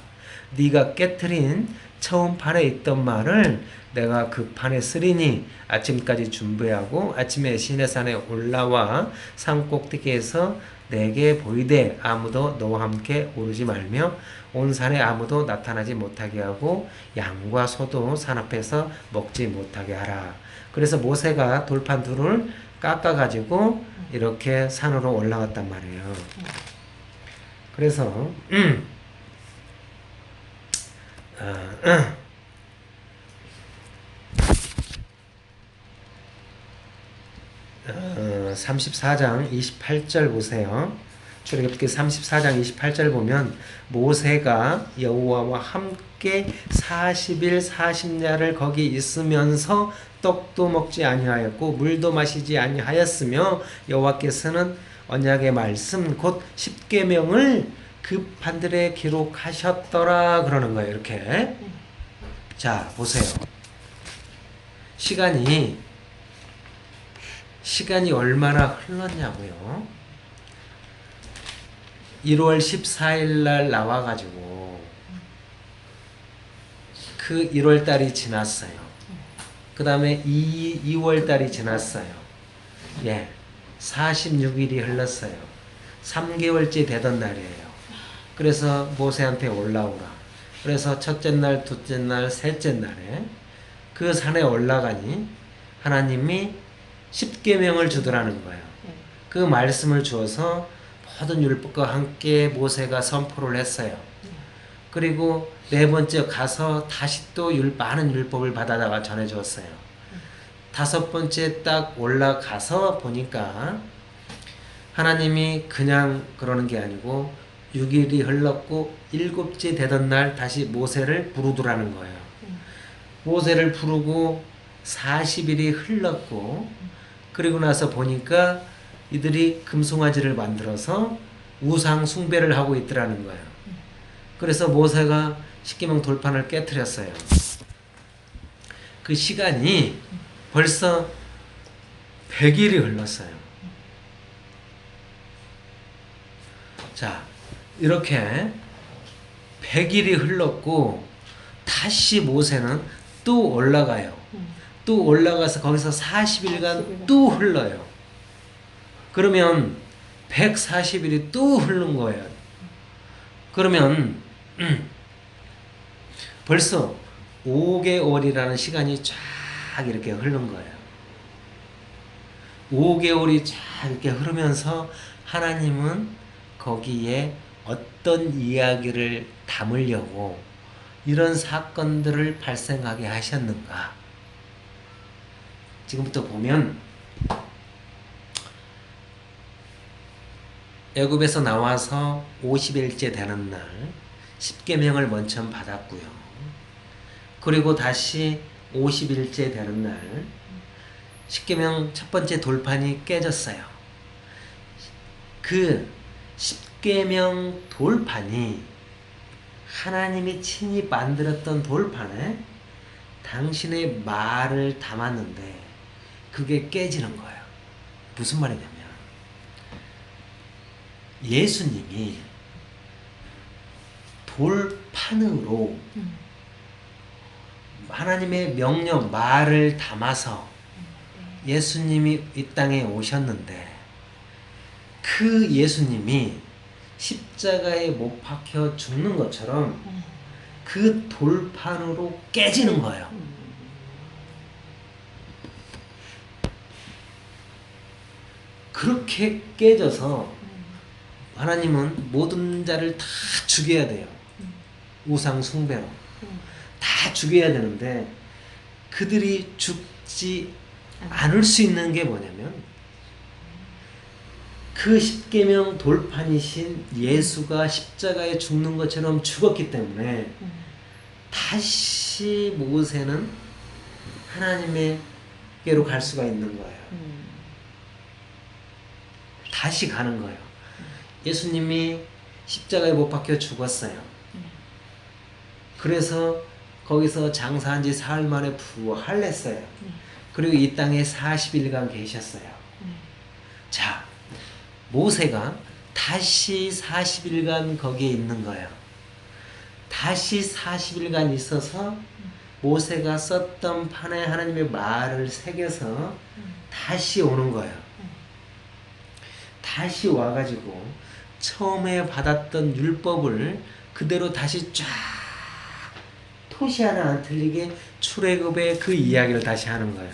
Speaker 1: 네가 깨트린 처음 판에 있던 말을 내가 그 판에 쓰리니 아침까지 준비하고 아침에 시내산에 올라와 산 꼭대기에서 내게 보이되 아무도 너와 함께 오르지 말며 온 산에 아무도 나타나지 못하게 하고 양과 소도 산 앞에서 먹지 못하게 하라. 그래서 모세가 돌판 둘을 깎아가지고 이렇게 산으로 올라갔단 말이에요. 그래서 34장 28절 보세요. 출애굽기 34장 28절 보면 모세가 여호와와 함께 40일 40야를 거기 있으면서 떡도 먹지 아니하였고 물도 마시지 아니하였으며 여호와께서는 언약의 말씀 곧 십계명을 그 판들에 기록하셨더라 그러는 거예요. 이렇게. 자, 보세요. 시간이 얼마나 흘렀냐고요. 1월 14일 날 나와가지고 그 1월 달이 지났어요. 그 다음에 2월 달이 지났어요. 예, 46일이 흘렀어요. 3개월째 되던 날이에요. 그래서 모세한테 올라오라. 그래서 첫째 날, 둘째 날, 셋째 날에 그 산에 올라가니 하나님이 십계명을 주더라는 거예요. 그 말씀을 주어서 모든 율법과 함께 모세가 선포를 했어요. 그리고 네 번째 가서 다시 또 많은 율법을 받아다가 전해주었어요. 5번째 딱 올라가서 보니까 하나님이 그냥 그러는 게 아니고 6일이 흘렀고 7째 되던 날 다시 모세를 부르더라는 거예요. 모세를 부르고 40일이 흘렀고 그리고 나서 보니까 이들이 금송아지를 만들어서 우상 숭배를 하고 있더라는 거예요. 그래서 모세가 십계명 돌판을 깨트렸어요. 그 시간이 벌써 100일이 흘렀어요. 자, 이렇게 100일이 흘렀고 다시 모세는 또 올라가요. 또 올라가서 거기서 40일간 또 흘러요. 그러면 140일이 또 흐른 거예요. 그러면 벌써 5개월이라는 시간이 쫙 이렇게 흐른 거예요. 5개월이 쫙 이렇게 흐르면서 하나님은 거기에 어떤 이야기를 담으려고 이런 사건들을 발생하게 하셨는가? 지금부터 보면 애굽에서 나와서 50일째 되는 날 십계명을 먼저 받았고요. 그리고 다시 50일째 되는 날 십계명 첫 번째 돌판이 깨졌어요. 그 십계명 돌판이 하나님이 친히 만들었던 돌판에 당신의 말을 담았는데 그게 깨지는 거예요. 무슨 말이냐면 예수님이 돌판으로 하나님의 명령, 말을 담아서 예수님이 이 땅에 오셨는데 그 예수님이 십자가에 못 박혀 죽는 것처럼 그 돌판으로 깨지는 거예요. 그렇게 깨져서 하나님은 모든 자를 다 죽여야 돼요. 우상 숭배로. 다 죽여야 되는데 그들이 죽지 않을 수 있는 게 뭐냐면 그 십계명 돌판이신 예수가 십자가에 죽는 것처럼 죽었기 때문에 다시 모세는 하나님께로 갈 수가 있는 거예요. 다시 가는 거예요. 예수님이 십자가에 못 박혀 죽었어요. 그래서 거기서 장사한 지 사흘 만에 부활했어요. 그리고 이 땅에 40일간 계셨어요. 자, 모세가 다시 40일간 거기에 있는 거예요. 다시 40일간 있어서 모세가 썼던 판에 하나님의 말을 새겨서 다시 오는 거예요. 다시 와가지고 처음에 받았던 율법을 그대로 다시 쫙 토시 하나 안 틀리게 출애굽의 그 이야기를 다시 하는 거예요.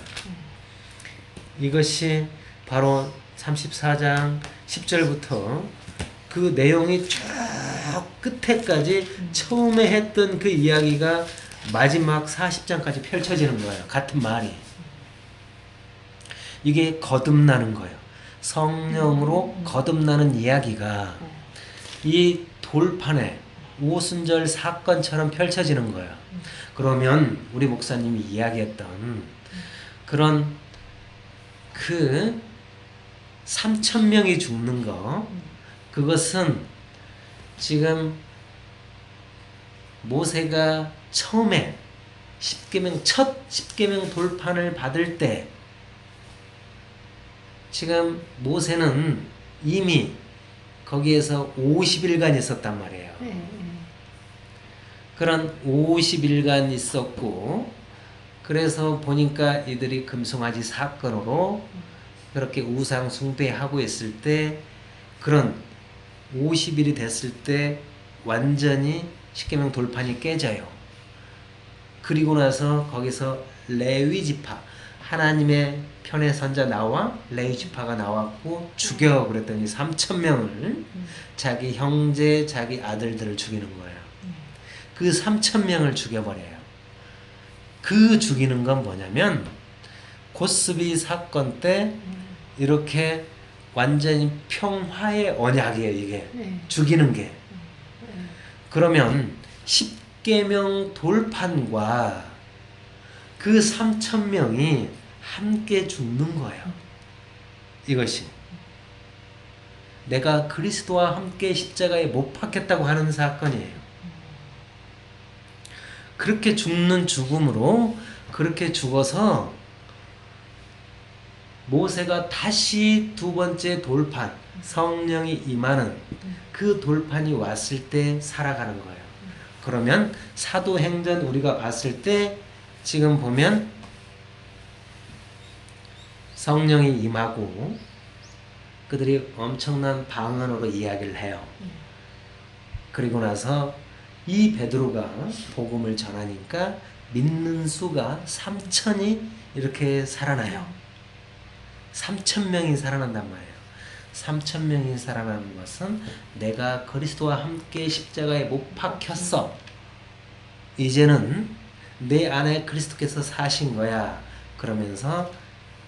Speaker 1: 이것이 바로 34장 10절부터 그 내용이 쭉 끝에까지 처음에 했던 그 이야기가 마지막 40장까지 펼쳐지는 거예요. 같은 말이. 이게 거듭나는 거예요. 성령으로 거듭나는 이야기가 이 돌판에 오순절 사건처럼 펼쳐지는 거예요. 그러면 우리 목사님이 이야기했던 그런 그 3,000명이 죽는 거, 그것은 지금 모세가 처음에 첫 십계명 돌판을 받을 때 지금 모세는 이미 거기에서 50일간 있었단 말이에요. 그런 50일간 있었고 그래서 보니까 이들이 금송아지 사건으로 그렇게 우상 숭배하고 있을 때 그런 50일이 됐을 때 완전히 십계명 돌판이 깨져요. 그리고 나서 거기서 레위 지파 하나님의 편에 선자 나와 레위 지파가 나왔고 죽여 그랬더니 3,000명을 자기 형제 자기 아들들을 죽이는 거예요. 그 3,000명을 죽여버려요. 그 죽이는 건 뭐냐면 고스비 사건 때 이렇게 완전히 평화의 언약이에요. 이게
Speaker 2: 네.
Speaker 1: 죽이는 게.
Speaker 2: 네.
Speaker 1: 그러면 십계명 돌판과 그 3,000명이 함께 죽는 거예요. 이것이 내가 그리스도와 함께 십자가에 못 박혔다고 하는 사건이에요. 그렇게 죽는 죽음으로 그렇게 죽어서 모세가 다시 두 번째 돌판, 성령이 임하는 그 돌판이 왔을 때 살아가는 거예요. 그러면 사도행전 우리가 봤을 때 지금 보면 성령이 임하고 그들이 엄청난 방언으로 이야기를 해요. 그리고 나서 이 베드로가 복음을 전하니까 믿는 수가 3,000이 이렇게 살아나요. 3,000명이 살아난단 말이에요. 3,000명이 살아나는 것은 내가 그리스도와 함께 십자가에 못 박혔어. 이제는 내 안에 그리스도께서 사신 거야. 그러면서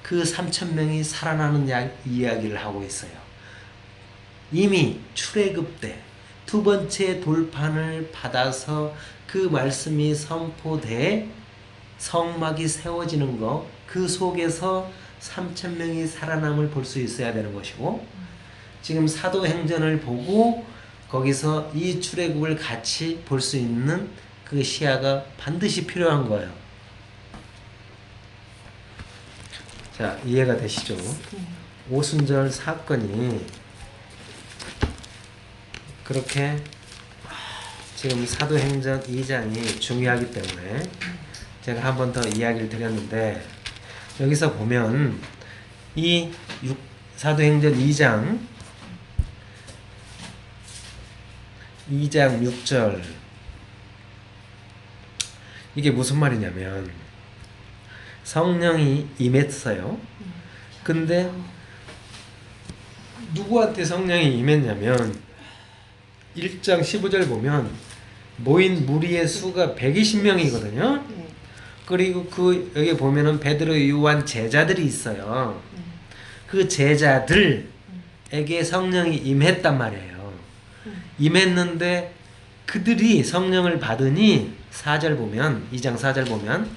Speaker 1: 그 3,000명이 살아나는 이야기를 하고 있어요. 이미 출애굽 때 두 번째 돌판을 받아서 그 말씀이 선포돼 성막이 세워지는 거, 그 속에서 3,000명이 살아남을 볼 수 있어야 되는 것이고, 지금 사도행전을 보고 거기서 이 출애굽을 같이 볼 수 있는 그 시야가 반드시 필요한 거예요. 자, 이해가 되시죠? 오순절 사건이 그렇게 지금 사도행전 2장이 중요하기 때문에 제가 한 번 더 이야기를 드렸는데, 여기서 보면 이 사도행전 2장 6절, 이게 무슨 말이냐면 성령이 임했어요. 근데 누구한테 성령이 임했냐면 1장 15절 보면 모인 무리의 수가 120명이거든요. 그리고 여기 보면은 베드로, 요한 제자들이 있어요. 그 제자들에게 성령이 임했단 말이에요. 임했는데 그들이 성령을 받으니 4절 보면, 2장 4절 보면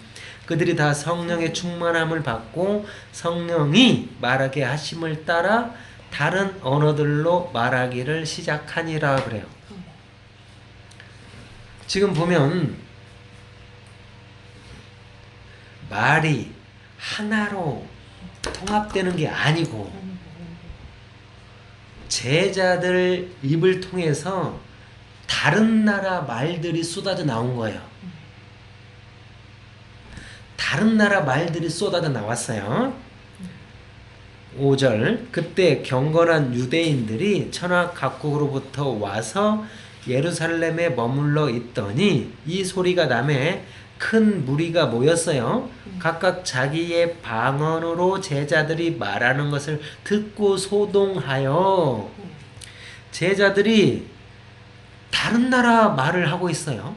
Speaker 1: 그들이 다 성령의 충만함을 받고 성령이 말하게 하심을 따라 다른 언어들로 말하기를 시작하니라 그래요. 지금 보면 말이 하나로 통합되는 게 아니고 제자들 입을 통해서 다른 나라 말들이 쏟아져 나온 거예요. 다른 나라 말들이 쏟아져 나왔어요. 5절, 그때 경건한 유대인들이 천하 각국으로부터 와서 예루살렘에 머물러 있더니 이 소리가 나매 큰 무리가 모였어요. 각각 자기의 방언으로 제자들이 말하는 것을 듣고 소동하여, 제자들이 다른 나라 말을 하고 있어요.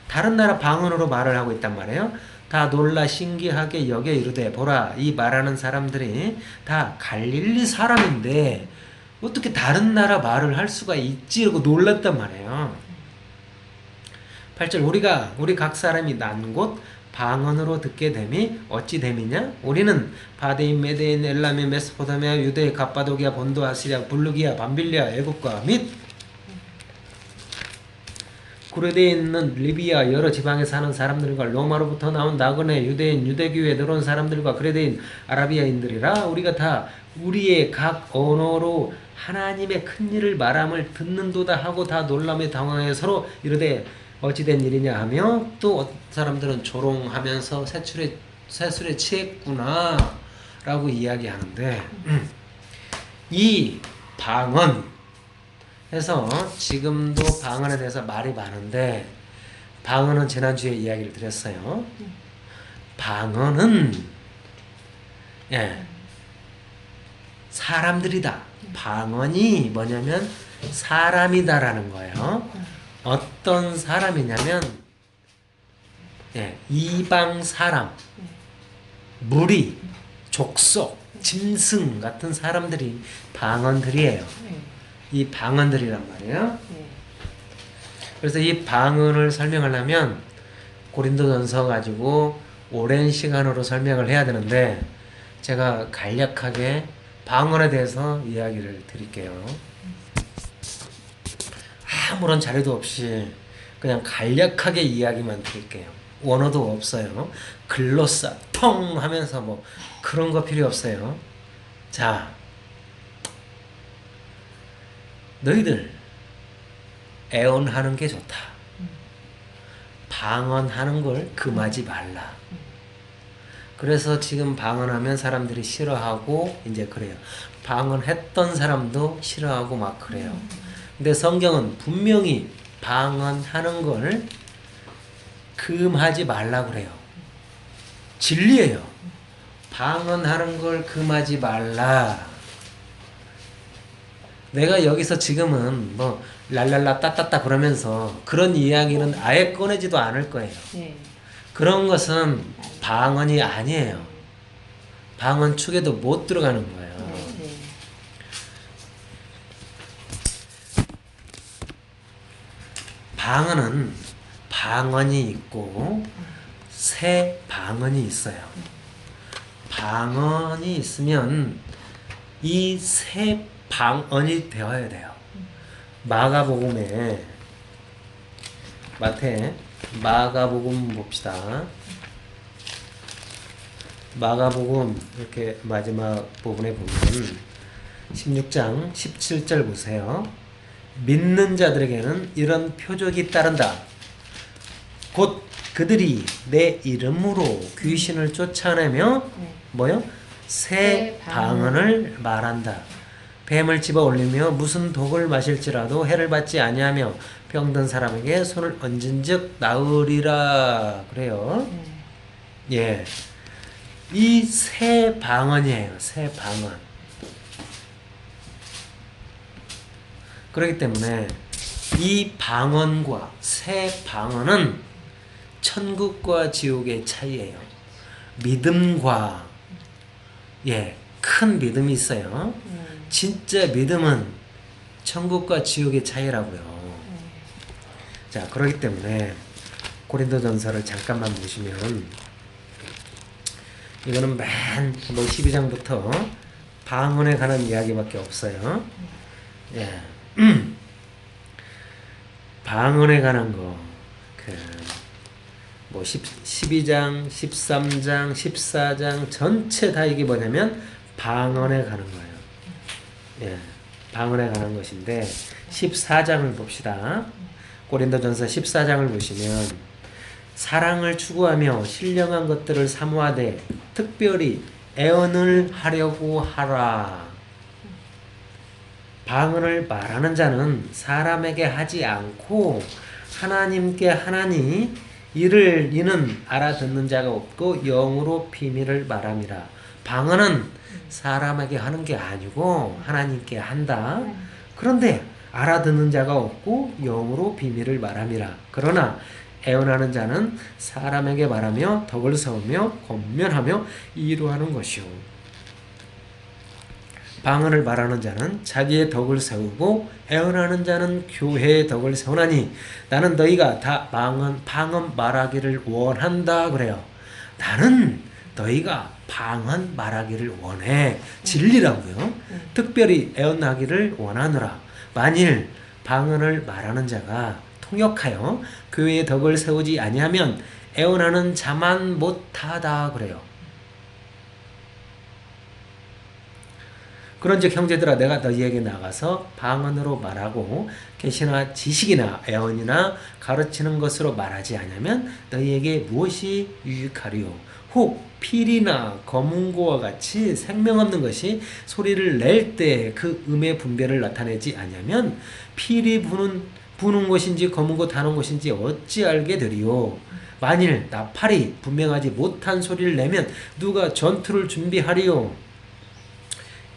Speaker 1: 다른 나라 방언으로 말을 하고 있단 말이에요. 다 놀라 신기하게 여겨 이르되, 보라, 이 말하는 사람들이 다 갈릴리 사람인데 어떻게 다른 나라 말을 할 수가 있지? 라고 놀랐단 말이에요. 8절, 우리 각 사람이 난 곳 방언으로 듣게 됨이 어찌 됨이냐? 우리는 바데인, 메데인, 엘라미, 메소포타미아, 유대, 갑바도기아, 본도, 아시리아, 불루기아, 밤빌리아, 애국과 및 구레대에 있는 리비아 여러 지방에 사는 사람들과 로마로부터 나온 나그네 유대인, 유대교에 들어온 사람들과 그레대인, 아라비아인들이라 우리가 다 우리의 각 언어로 하나님의 큰 일을 말함을 듣는도다 하고 다 놀람에 당황해 서로 이르되 어찌된 일이냐 하며, 또 사람들은 조롱하면서 새술에 취했구나 라고 이야기하는데, 이 방언 해서 지금도 방언에 대해서 말이 많은데, 방언은 지난주에 이야기를 드렸어요. 방언은 사람들이다. 방언이 뭐냐면 사람이다라는 거예요. 어떤 사람이냐면 이방 사람, 무리, 족속, 짐승 같은 사람들이 방언들이에요.
Speaker 2: 네.
Speaker 1: 이 방언들이란 말이에요.
Speaker 2: 네.
Speaker 1: 그래서 이 방언을 설명하려면 고린도전서 가지고 오랜 시간으로 설명을 해야 되는데 제가 간략하게 방언에 대해서 이야기를 드릴게요. 아무런 자료도 없이 그냥 간략하게 이야기만 드릴게요. 원어도 없어요. 글로사 텅 하면서 뭐 그런 거 필요 없어요. 자, 너희들 애언하는 게 좋다. 방언하는 걸 금하지 말라. 그래서 지금 방언하면 사람들이 싫어하고 이제 그래요. 방언했던 사람도 싫어하고 막 그래요. 근데 성경은 분명히 방언하는 걸 금하지 말라 그래요. 진리예요. 방언하는 걸 금하지 말라. 내가 여기서 지금은 뭐 랄랄라 따따따 그러면서 그런 이야기는 아예 꺼내지도 않을 거예요.
Speaker 2: 네.
Speaker 1: 그런 것은 방언이 아니에요. 방언 축에도 못 들어가는 거예요.
Speaker 2: 네.
Speaker 1: 방언은 방언이 있고 새 방언이 있어요. 방언이 있으면 이 새 방언이 되어야 돼요. 마가복음에 마가복음 봅시다. 마가복음 이렇게 마지막 부분에 보면 16장 17절 보세요. 믿는 자들에게는 이런 표적이 따른다. 곧 그들이 내 이름으로 귀신을 쫓아내며 뭐요? 새 방언을 말한다. 뱀을 집어 올리며 무슨 독을 마실지라도 해를 받지 아니하며 병든 사람에게 손을 얹은즉 나으리라 그래요. 예, 이 새 방언이에요. 새 방언. 그렇기 때문에 이 방언과 새 방언은 천국과 지옥의 차이예요. 믿음과 큰 믿음이 있어요. 진짜 믿음은 천국과 지옥의 차이라고요. 자, 그렇기 때문에 고린도전서를 잠깐만 보시면 이거는 맨 12장부터 방언에 관한 이야기밖에 없어요. 예. 방언에 관한 거, 12장, 13장, 14장 전체 다 이게 뭐냐면 방언에 관한 거예요. 예, 방언에 관한 것인데 14장을 봅시다. 고린도전서 14장을 보시면 사랑을 추구하며 신령한 것들을 사모하되 특별히 애언을 하려고 하라. 방언을 말하는 자는 사람에게 하지 않고 하나님께 하나니 이는 알아듣는 자가 없고 영으로 비밀을 말함이라. 방언은 사람에게 하는 게 아니고 하나님께 한다. 그런데 알아듣는 자가 없고 영으로 비밀을 말함이라. 그러나 애언하는 자는 사람에게 말하며 덕을 세우며 권면하며 이루하는 것이요. 방언을 말하는 자는 자기의 덕을 세우고 애언하는 자는 교회의 덕을 세우나니 나는 너희가 다 방언 말하기를 원한다 그래요. 나는 너희가 방언 말하기를 원해. 진리라고요. 특별히 애언하기를 원하노라. 만일 방언을 말하는 자가 통역하여 교회의 덕을 세우지 아니하면 애언하는 자만 못하다 그래요. 그런즉 형제들아 내가 너희에게 나가서 방언으로 말하고 계시나 지식이나 애언이나 가르치는 것으로 말하지 않으면 너희에게 무엇이 유익하리요. 혹 필이나 검은고와 같이 생명 없는 것이 소리를 낼 때 그 음의 분별을 나타내지 아니하면 필이 부는 것인지 검은고 다는 것인지 어찌 알게 되리요. 만일 나팔이 분명하지 못한 소리를 내면 누가 전투를 준비하리요.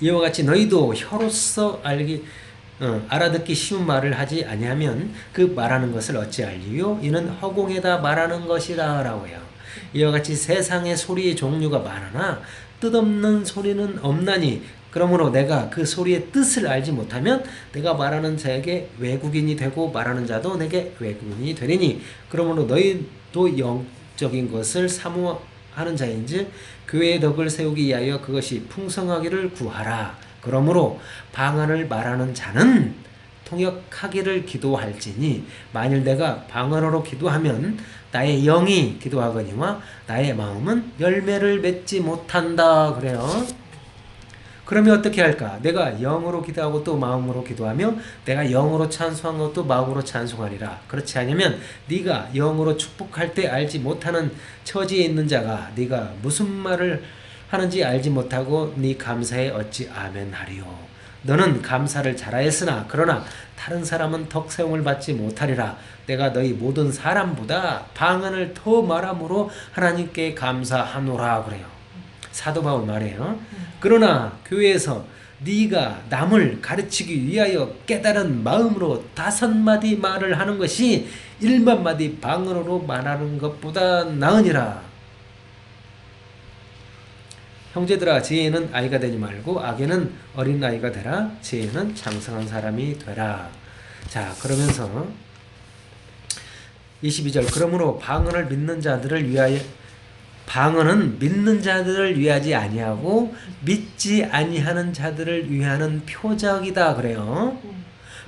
Speaker 1: 이와 같이 너희도 혀로서 알아듣기 쉬운 말을 하지 아니하면 그 말하는 것을 어찌 알리요? 이는 허공에다 말하는 것이라 라고요. 이와 같이 세상에 소리의 종류가 많으나 뜻없는 소리는 없나니 그러므로 내가 그 소리의 뜻을 알지 못하면 내가 말하는 자에게 외국인이 되고 말하는 자도 내게 외국인이 되리니 그러므로 너희도 영적인 것을 사모하는 자인즉 교회의 덕을 세우기 위하여 그것이 풍성하기를 구하라. 그러므로 방언을 말하는 자는 통역하기를 기도할지니 만일 내가 방언으로 기도하면 나의 영이 기도하거니와 나의 마음은 열매를 맺지 못한다. 그래요. 그러면 어떻게 할까? 내가 영으로 기도하고 또 마음으로 기도하며 내가 영으로 찬송한 것도 마음으로 찬송하리라. 그렇지 않으면 네가 영으로 축복할 때 알지 못하는 처지에 있는 자가 네가 무슨 말을 하는지 알지 못하고 네 감사에 어찌 아멘하리요. 너는 감사를 잘하였으나 그러나 다른 사람은 덕세움을 받지 못하리라. 내가 너희 모든 사람보다 방언을 더 말함으로 하나님께 감사하노라. 그래요. 사도 바울 말이에요. 그러나 교회에서 네가 남을 가르치기 위하여 깨달은 마음으로 5마디 말을 하는 것이 1만 마디 방언으로 말하는 것보다 나으니라. 형제들아 지혜는 아이가 되지 말고 악에는 어린아이가 되라. 지혜는 장성한 사람이 되라. 자, 그러면서 22절 그러므로 방언을 믿는 자들을 위하여 방언은 믿는 자들을 위하지 아니하고 믿지 아니하는 자들을 위하는 표적이다. 그래요.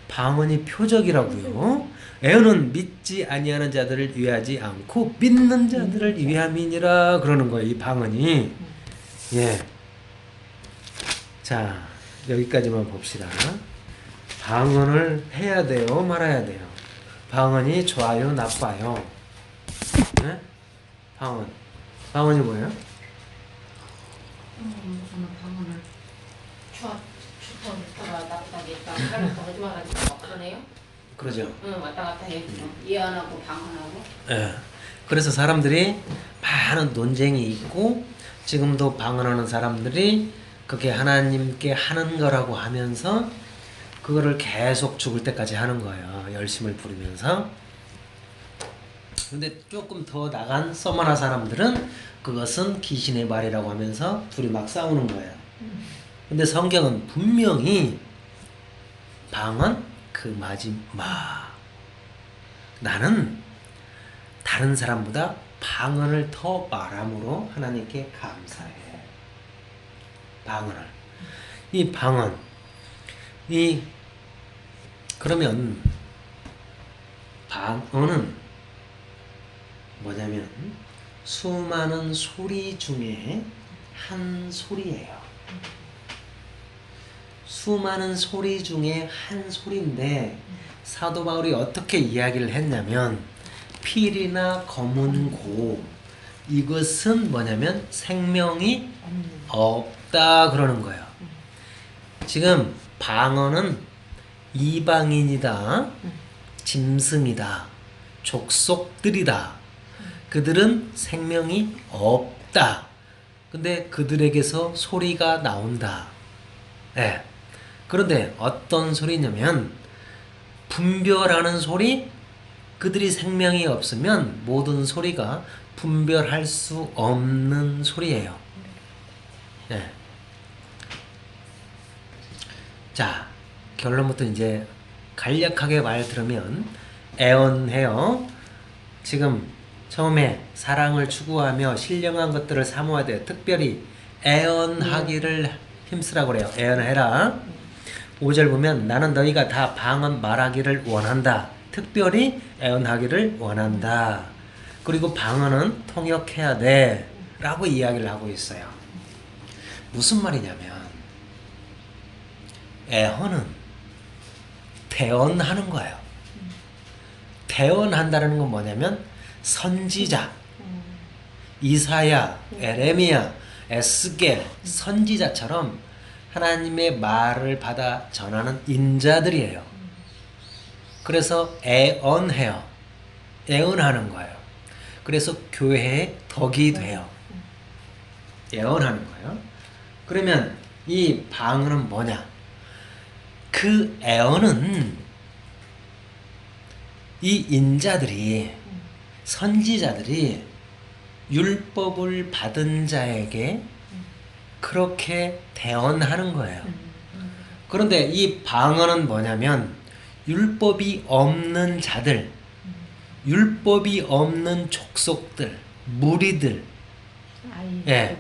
Speaker 1: 방언이 표적이라고요. 애언은 믿지 아니하는 자들을 위하지 않고 믿는 자들을 위함이니라 그러는 거예요. 이 방언이. 예. 자, 여기까지만 봅시다. 방언을 해야 돼요, 말아야 돼요? 방언이 좋아요, 나빠요? 네? 방언이 뭐예요?
Speaker 3: 저는 방언을 좋다가 나쁘다게 했다. 그러니까 거짓말하지 마. 그러네요.
Speaker 1: 그러죠.
Speaker 3: 응, 왔다 갔다 해. 예언하고 방언하고.
Speaker 1: 예. 그래서 사람들이 많은 논쟁이 있고 지금도 방언하는 사람들이 그게 하나님께 하는 거라고 하면서 그거를 계속 죽을 때까지 하는 거예요. 열심을 부리면서. 근데 조금 더 나간 서머나 사람들은 그것은 귀신의 말이라고 하면서 둘이 막 싸우는 거예요. 근데 성경은 분명히 방언 금하지 마. 나는 다른 사람보다 방언을 더 말함으로 하나님께 감사해. 방언을. 이 방언. 그러면 방언은 뭐냐면 수많은 소리 중에 한 소리예요. 수많은 소리 중에 한 소리인데 사도 바울이 어떻게 이야기를 했냐면 필이나 검은 고 이것은 뭐냐면 생명이 없다 그러는 거예요. 지금 방언은 이방인이다, 짐승이다, 족속들이다. 그들은 생명이 없다. 근데 그들에게서 소리가 나온다. 예. 그런데 어떤 소리냐면 분별하는 소리, 그들이 생명이 없으면 모든 소리가 분별할 수 없는 소리예요. 예. 자, 결론부터 이제 간략하게 말 들으면 애언해요. 지금 처음에 사랑을 추구하며 신령한 것들을 사모하되 특별히 애언하기를 힘쓰라고 그래요. 애언해라. 5절 보면 나는 너희가 다 방언 말하기를 원한다. 특별히 애언하기를 원한다. 그리고 방언은 통역해야 돼 라고 이야기를 하고 있어요. 무슨 말이냐면 애언은 대언하는 거예요. 대언한다는 건 뭐냐면 선지자, 이사야, 에레미야, 에스겔 선지자처럼 하나님의 말을 받아 전하는 인자들이에요. 그래서 애언해요. 애언하는 거예요. 그래서 교회의 덕이 돼요. 애언하는 거예요. 그러면 이 방언은 뭐냐? 그 애언은 이 인자들이 선지자들이 율법을 받은 자에게 그렇게 대언하는 거예요. 그런데 이 방언은 뭐냐면 율법이 없는 자들, 율법이 없는 족속들, 무리들, 예,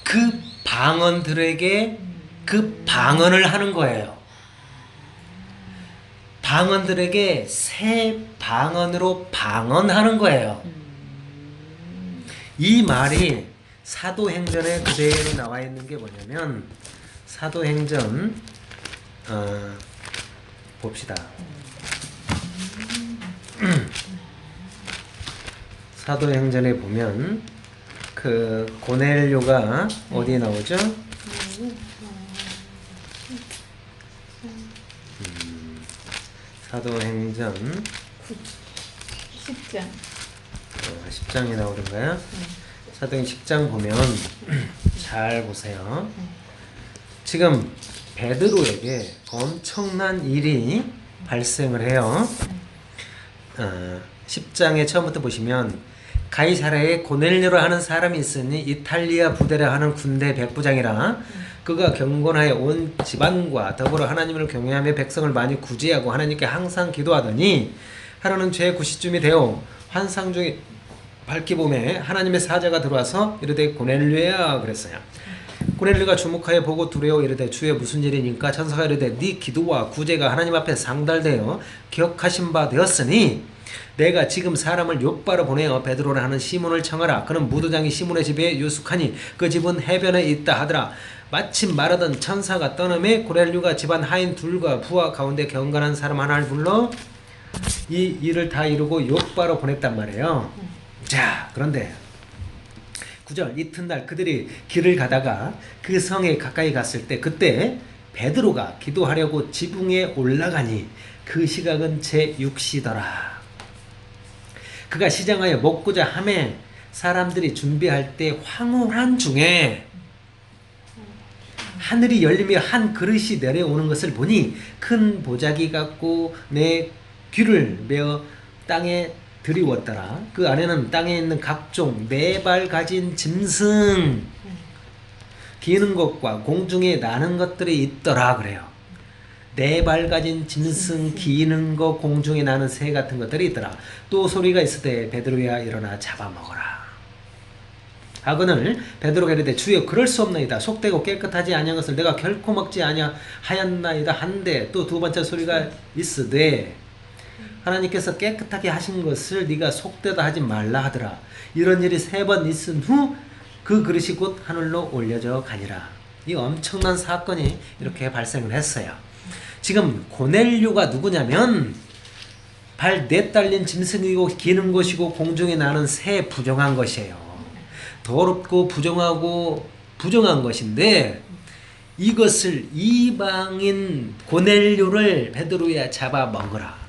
Speaker 1: 그 방언들에게 그 방언을 하는 거예요. 방언들에게 새 방언으로 방언하는 거예요. 이 말이 사도행전에 그대로 나와 있는 게 뭐냐면 사도행전 봅시다. 사도행전에 보면 그 고넬료가 어디에 나오죠? 사도행전
Speaker 2: 10장
Speaker 1: 10장이 나오던가요? 사도행전 10장 보면 잘 보세요. 지금 베드로에게 엄청난 일이 발생을 해요. 10장의 처음부터 보시면 가이사랴에 고넬료라 하는 사람이 있으니 이탈리아 부대라 하는 군대 백부장이라 그가 경건하여 온 집안과 더불어 하나님을 경외하며 백성을 많이 구제하고 하나님께 항상 기도하더니 하루는 죄 90쯤이 되어 환상 중에 밝게 보매 하나님의 사자가 들어와서 이르되 고넬료야 그랬어요. 고넬료가 주목하여 보고 두려워 이르되 주여 무슨 일이니까 천사가 이르되 네 기도와 구제가 하나님 앞에 상달되어 기억하신 바 되었으니 내가 지금 사람을 욥바로 보내어 베드로라 하는 시몬을 청하라. 그는 무도장이 시몬의 집에 유숙하니 그 집은 해변에 있다 하더라. 마침 말하던 천사가 떠남에 고넬료가 집안 하인 둘과 부하 가운데 경건한 사람 하나를 불러 이 일을 다 이루고 욥바로 보냈단 말이에요. 자, 그런데 9절 이튿날 그들이 길을 가다가 그 성에 가까이 갔을 때 그때 베드로가 기도하려고 지붕에 올라가니 그 시각은 제6시더라. 그가 시장하여 먹고자 하매 사람들이 준비할 때 황홀한 중에 하늘이 열리며 한 그릇이 내려오는 것을 보니 큰 보자기 같고 내 귀를 메어 땅에 들이웠더라. 그 안에는 땅에 있는 각종 네 발 가진 짐승 기는 것과 공중에 나는 것들이 있더라 그래요. 네 발 가진 짐승 기는 것 공중에 나는 새 같은 것들이 있더라. 또 소리가 있으되 베드로야 일어나 잡아먹어라 하거늘 베드로가 이르되 주여 그럴 수 없나이다. 속되고 깨끗하지 아니한 것을 내가 결코 먹지 아니하였나이다 한데 또 두 번째 소리가 있으되 하나님께서 깨끗하게 하신 것을 네가 속되다 하지 말라 하더라. 이런 일이 3번 있은 후 그 그릇이 곧 하늘로 올려져 가니라. 이 엄청난 사건이 이렇게 발생을 했어요. 지금 고넬료가 누구냐면 발 4달린 짐승이고 기는 것이고 공중에 나는 새 부정한 것이에요. 더럽고 부정한 것인데 이것을 이방인 고넬료를 베드로야 잡아먹으라.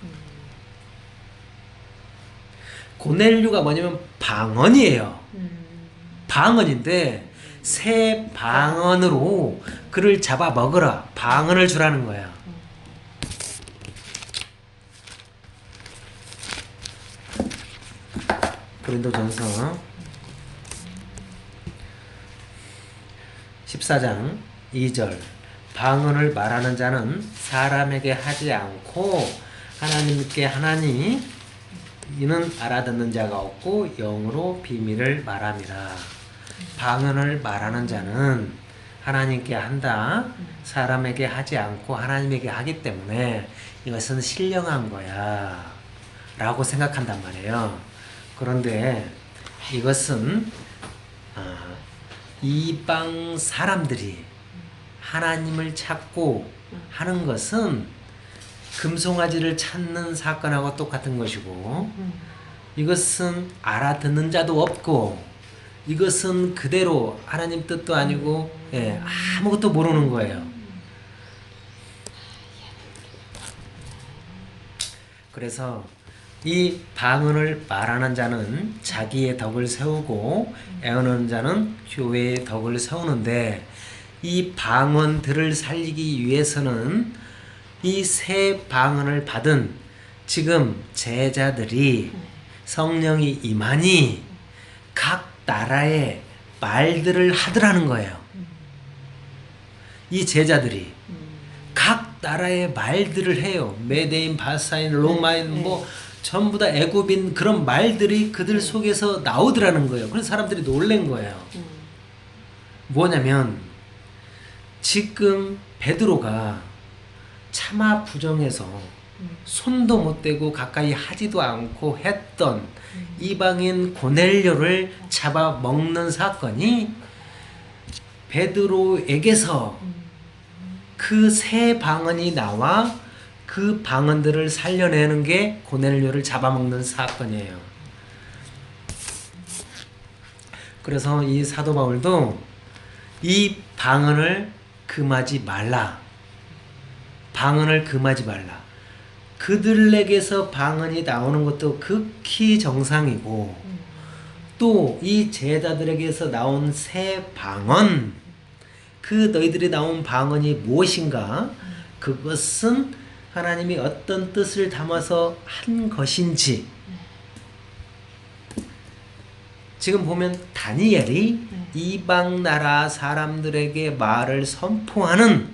Speaker 1: 고넬료가 뭐냐면 방언이에요. 방언인데 새 방언으로 그를 잡아먹으라. 방언을 주라는 거야. 고린도전서 14장 2절 방언을 말하는 자는 사람에게 하지 않고 하나님께 하나니 이는 알아듣는 자가 없고 영으로 비밀을 말함이라. 방언을 말하는 자는 하나님께 한다. 사람에게 하지 않고 하나님에게 하기 때문에 이것은 신령한 거야 라고 생각한단 말이에요. 그런데 이것은 이방 사람들이 하나님을 찾고 하는 것은 금송아지를 찾는 사건하고 똑같은 것이고 이것은 알아듣는 자도 없고 이것은 그대로 하나님 뜻도 아니고 아무것도 모르는 거예요. 그래서 이 방언을 말하는 자는 자기의 덕을 세우고 애우는 자는 교회의 덕을 세우는데 이 방언들을 살리기 위해서는 이 새 방언을 받은 지금 제자들이 성령이 임하니 각 나라의 말들을 하더라는 거예요. 이 제자들이 각 나라의 말들을 해요. 메데인, 바사인, 로마인 뭐 전부 다 애굽인 그런 말들이 그들 속에서 나오더라는 거예요. 그래서 사람들이 놀란 거예요. 뭐냐면 지금 베드로가 차마 부정해서 손도 못 대고 가까이 하지도 않고 했던 이방인 고넬료를 잡아먹는 사건이 베드로에게서 그 새 방언이 나와 그 방언들을 살려내는 게 고넬료를 잡아먹는 사건이에요. 그래서 이 사도 바울도 이 방언을 금하지 말라. 방언을 금하지 말라. 그들에게서 방언이 나오는 것도 극히 정상이고 또 이 제자들에게서 나온 새 방언, 그 너희들이 나온 방언이 무엇인가? 그것은 하나님이 어떤 뜻을 담아서 한 것인지. 지금 보면 다니엘이 이방 나라 사람들에게 말을 선포하는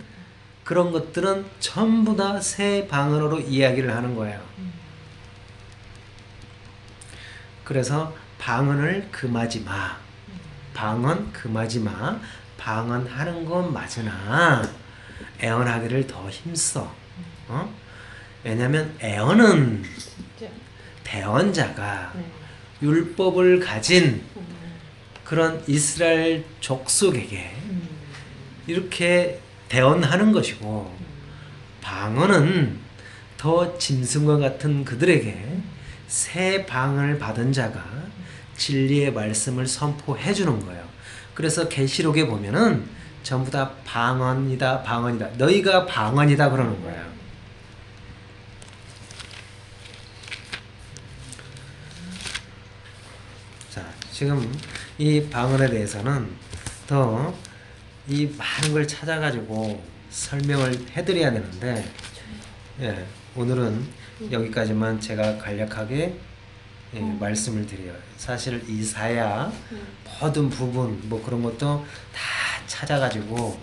Speaker 1: 그런 것들은 전부 다 새 방언으로 이야기를 하는 거예요. 그래서 방언을 금하지 마. 방언 금하지 마. 방언하는 건 맞으나 애언하기를 더 힘써. 왜냐하면 애언은 대언자가 율법을 가진 그런 이스라엘 족속에게 이렇게 대언하는 것이고 방언은 더 짐승과 같은 그들에게 새 방언을 받은 자가 진리의 말씀을 선포해 주는 거예요. 그래서 계시록에 보면은 전부 다 방언이다, 방언이다. 너희가 방언이다 그러는 거예요. 자, 지금 이 방언에 대해서는 더 이 많은 걸 찾아가지고 설명을 해드려야 되는데, 예, 오늘은 여기까지만 제가 간략하게 말씀을 드려요. 사실 이사야 모든 부분 뭐 그런 것도 다 찾아가지고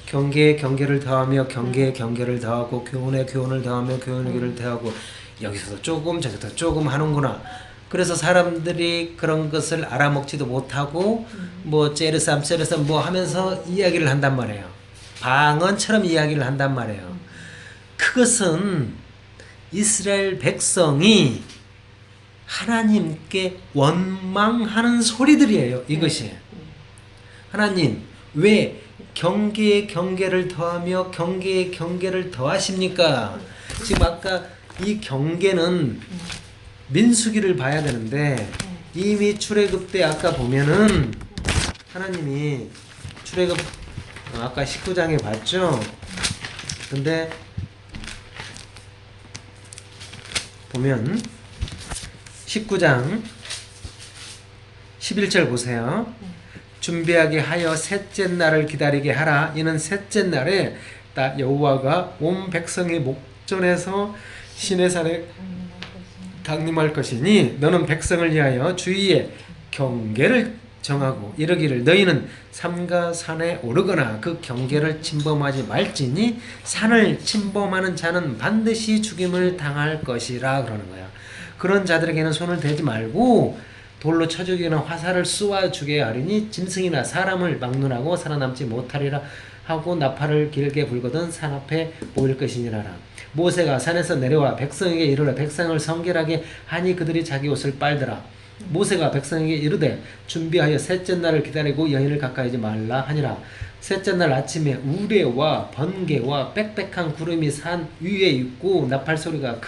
Speaker 1: 경계에 경계를 더하며 경계에 경계를 더하고 교훈에 교훈을 더하며 교훈에 교훈을 더하고 여기서도 조금 저기서 조금 하는구나. 그래서 사람들이 그런 것을 알아먹지도 못하고 뭐 째르삼 뭐 하면서 이야기를 한단 말이에요. 방언처럼 이야기를 한단 말이에요. 그것은 이스라엘 백성이 하나님께 원망하는 소리들이에요. 이것이. 하나님 왜 경계에 경계를 더하며 경계에 경계를 더하십니까? 지금 아까 이 경계는 민수기를 봐야 되는데 이미 출애굽 때 아까 보면은 하나님이 출애굽 아까 19장에 봤죠? 근데 보면 19장 11절 보세요. 준비하게 하여 셋째 날을 기다리게 하라. 이는 셋째 날에 여호와가 온 백성의 목전에서 시내산에 강림할 것이니 너는 백성을 위하여 주위에 경계를 정하고 이르기를 너희는 삼가 산에 오르거나 그 경계를 침범하지 말지니 산을 침범하는 자는 반드시 죽임을 당할 것이라 그러는 거야. 그런 자들에게는 손을 대지 말고 돌로 쳐 죽이거나 화살을 쏘아 죽게 하리니 짐승이나 사람을 막론하고 살아남지 못하리라 하고 나팔을 길게 불거든 산 앞에 모일 것이니라. 모세가 산에서 내려와 백성에게 이르러 백성을 성결하게 하니 그들이 자기 옷을 빨더라. 모세가 백성에게 이르되 준비하여 셋째 날을 기다리고 여인을 가까이지 말라 하니라. 셋째 날 아침에 우레와 번개와 빽빽한 구름이 산 위에 있고 나팔 소리가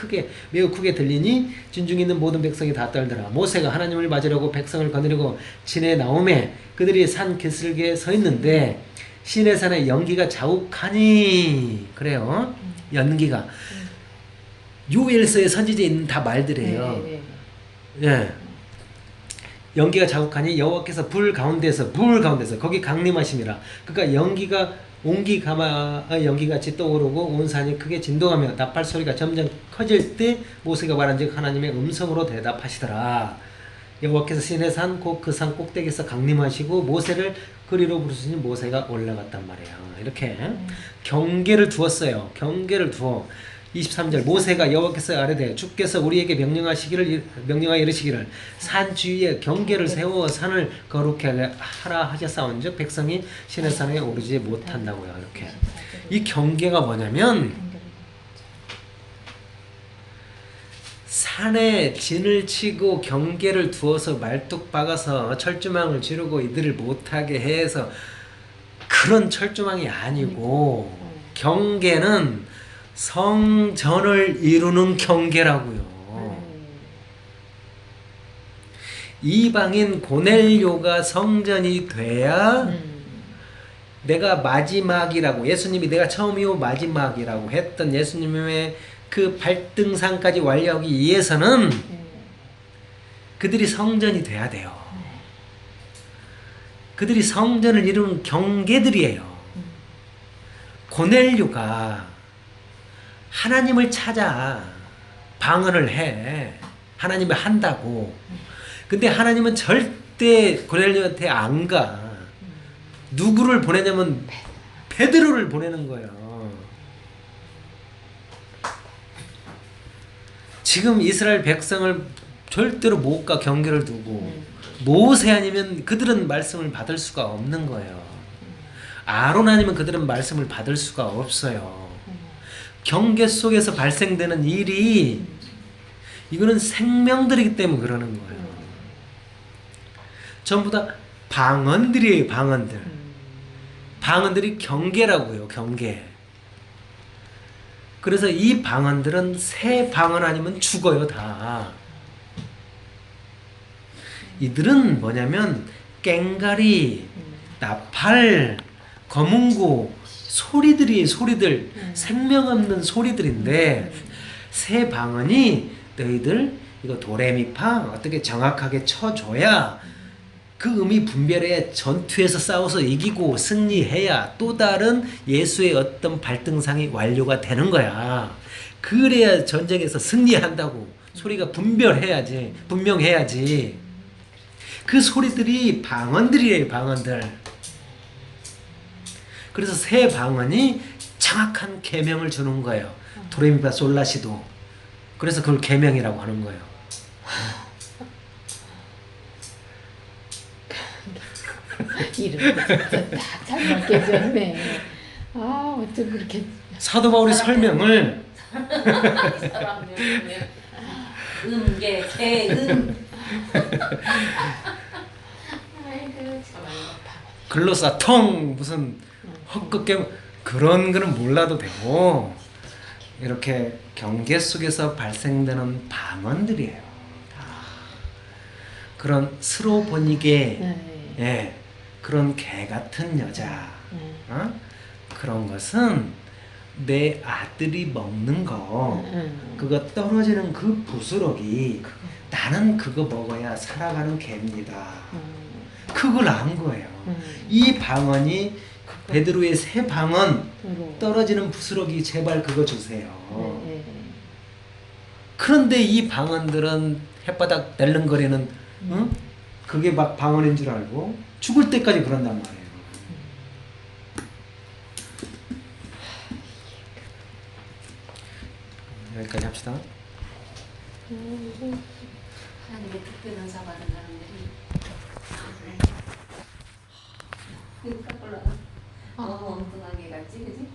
Speaker 1: 매우 크게 들리니 진중에 있는 모든 백성이 다 떨더라. 모세가 하나님을 맞으려고 백성을 거느리고 진에 나오매 그들이 산 기슭에 서 있는데 시내산에 연기가 자욱하니 그래요. 연기가 요엘서의 선지자에 있는 다 말들이에요. 예. 연기가 자욱하니 여호와께서 불 가운데서 거기 강림하심이라. 그러니까 연기가 옹기 가마 연기같이 떠오르고 온 산이 크게 진동하며 나팔 소리가 점점 커질 때 모세가 말한즉 하나님의 음성으로 대답하시더라. 여호와께서 시내산 곧 그 산 꼭대기에서 강림하시고 모세를 그리로 부르시니 모세가 올라갔단 말이에요. 이렇게 경계를 두었어요. 경계를 두어 23절 모세가 여호와께서 아뢰되 주께서 우리에게 명령하여 이르시기를 산 주위에 경계를 세워 산을 거룩하게 하라 하셨사온즉 백성이 시내산에 오르지 못한다고요. 이렇게 이 경계가 뭐냐면 산에 진을 치고 경계를 두어서 말뚝 박아서 철조망을 지르고 이들을 못하게 해서 그런 철조망이 아니고 경계는 성전을 이루는 경계라고요. 이방인 고넬료가 성전이 돼야 내가 마지막이라고 예수님이 내가 처음이요 마지막이라고 했던 예수님의 그 발등상까지 완료하기 위해서는 그들이 성전이 돼야 돼요. 그들이 성전을 이루는 경계들이에요. 고넬료가 하나님을 찾아 방언을 해. 하나님을 한다고. 근데 하나님은 절대 고넬료한테 안 가. 누구를 보내냐면 베드로를 보내는 거예요. 지금 이스라엘 백성을 절대로 못 가 경계를 두고 모세 아니면 그들은 말씀을 받을 수가 없는 거예요. 아론 아니면 그들은 말씀을 받을 수가 없어요. 경계 속에서 발생되는 일이 이거는 생명들이기 때문에 그러는 거예요. 전부 다 방언들이에요. 방언들. 방언들이 경계라고요. 경계. 그래서 이 방언들은 새 방언 아니면 죽어요. 다. 이들은 뭐냐면 꽹가리, 나팔, 거문고 소리들이 소리들 생명 없는 소리들인데 새 방언이 너희들 이거 도레미파 어떻게 정확하게 쳐줘야 그 음이 분별해야 전투에서 싸워서 이기고 승리해야 또 다른 예수의 어떤 발등상이 완료가 되는 거야. 그래야 전쟁에서 승리한다고. 소리가 분별해야지. 분명해야지. 그 소리들이 방언들이에요. 방언들. 그래서 새 방언이 정확한 계명을 주는 거예요. 도레미파 솔라시도. 그래서 그걸 계명이라고 하는 거예요.
Speaker 2: 이름도 진짜 딱 잘 맞게 지었네. 아 어쩜 그렇게
Speaker 1: 사도 바울이 설명을
Speaker 3: 음계 개음. 아이고 참.
Speaker 1: 글로사통 무슨 헛극게 그런 거는 몰라도 되고 이렇게 경계 속에서 발생되는 방언들이에요. 그런 스로보니게 예, 그런 개 같은 여자 어? 그런 것은 내 아들이 먹는 거 그거 떨어지는 그 부스러기 나는 그거 먹어야 살아가는 개입니다. 그걸 안 거예요. 이 방언이 베드로의 새 방언 떨어지는 부스러기 제발 그거 주세요. 그런데 이 방언들은 햇바닥 낼름거리는 응? 그게 막 방언인 줄 알고 죽을 때까지 그런단 말이에요. 여기까지 합시다.
Speaker 3: 하나님의 특별 은사 받은 사람들이 그러니까 너무 엉뚱하게 갔지, 그지?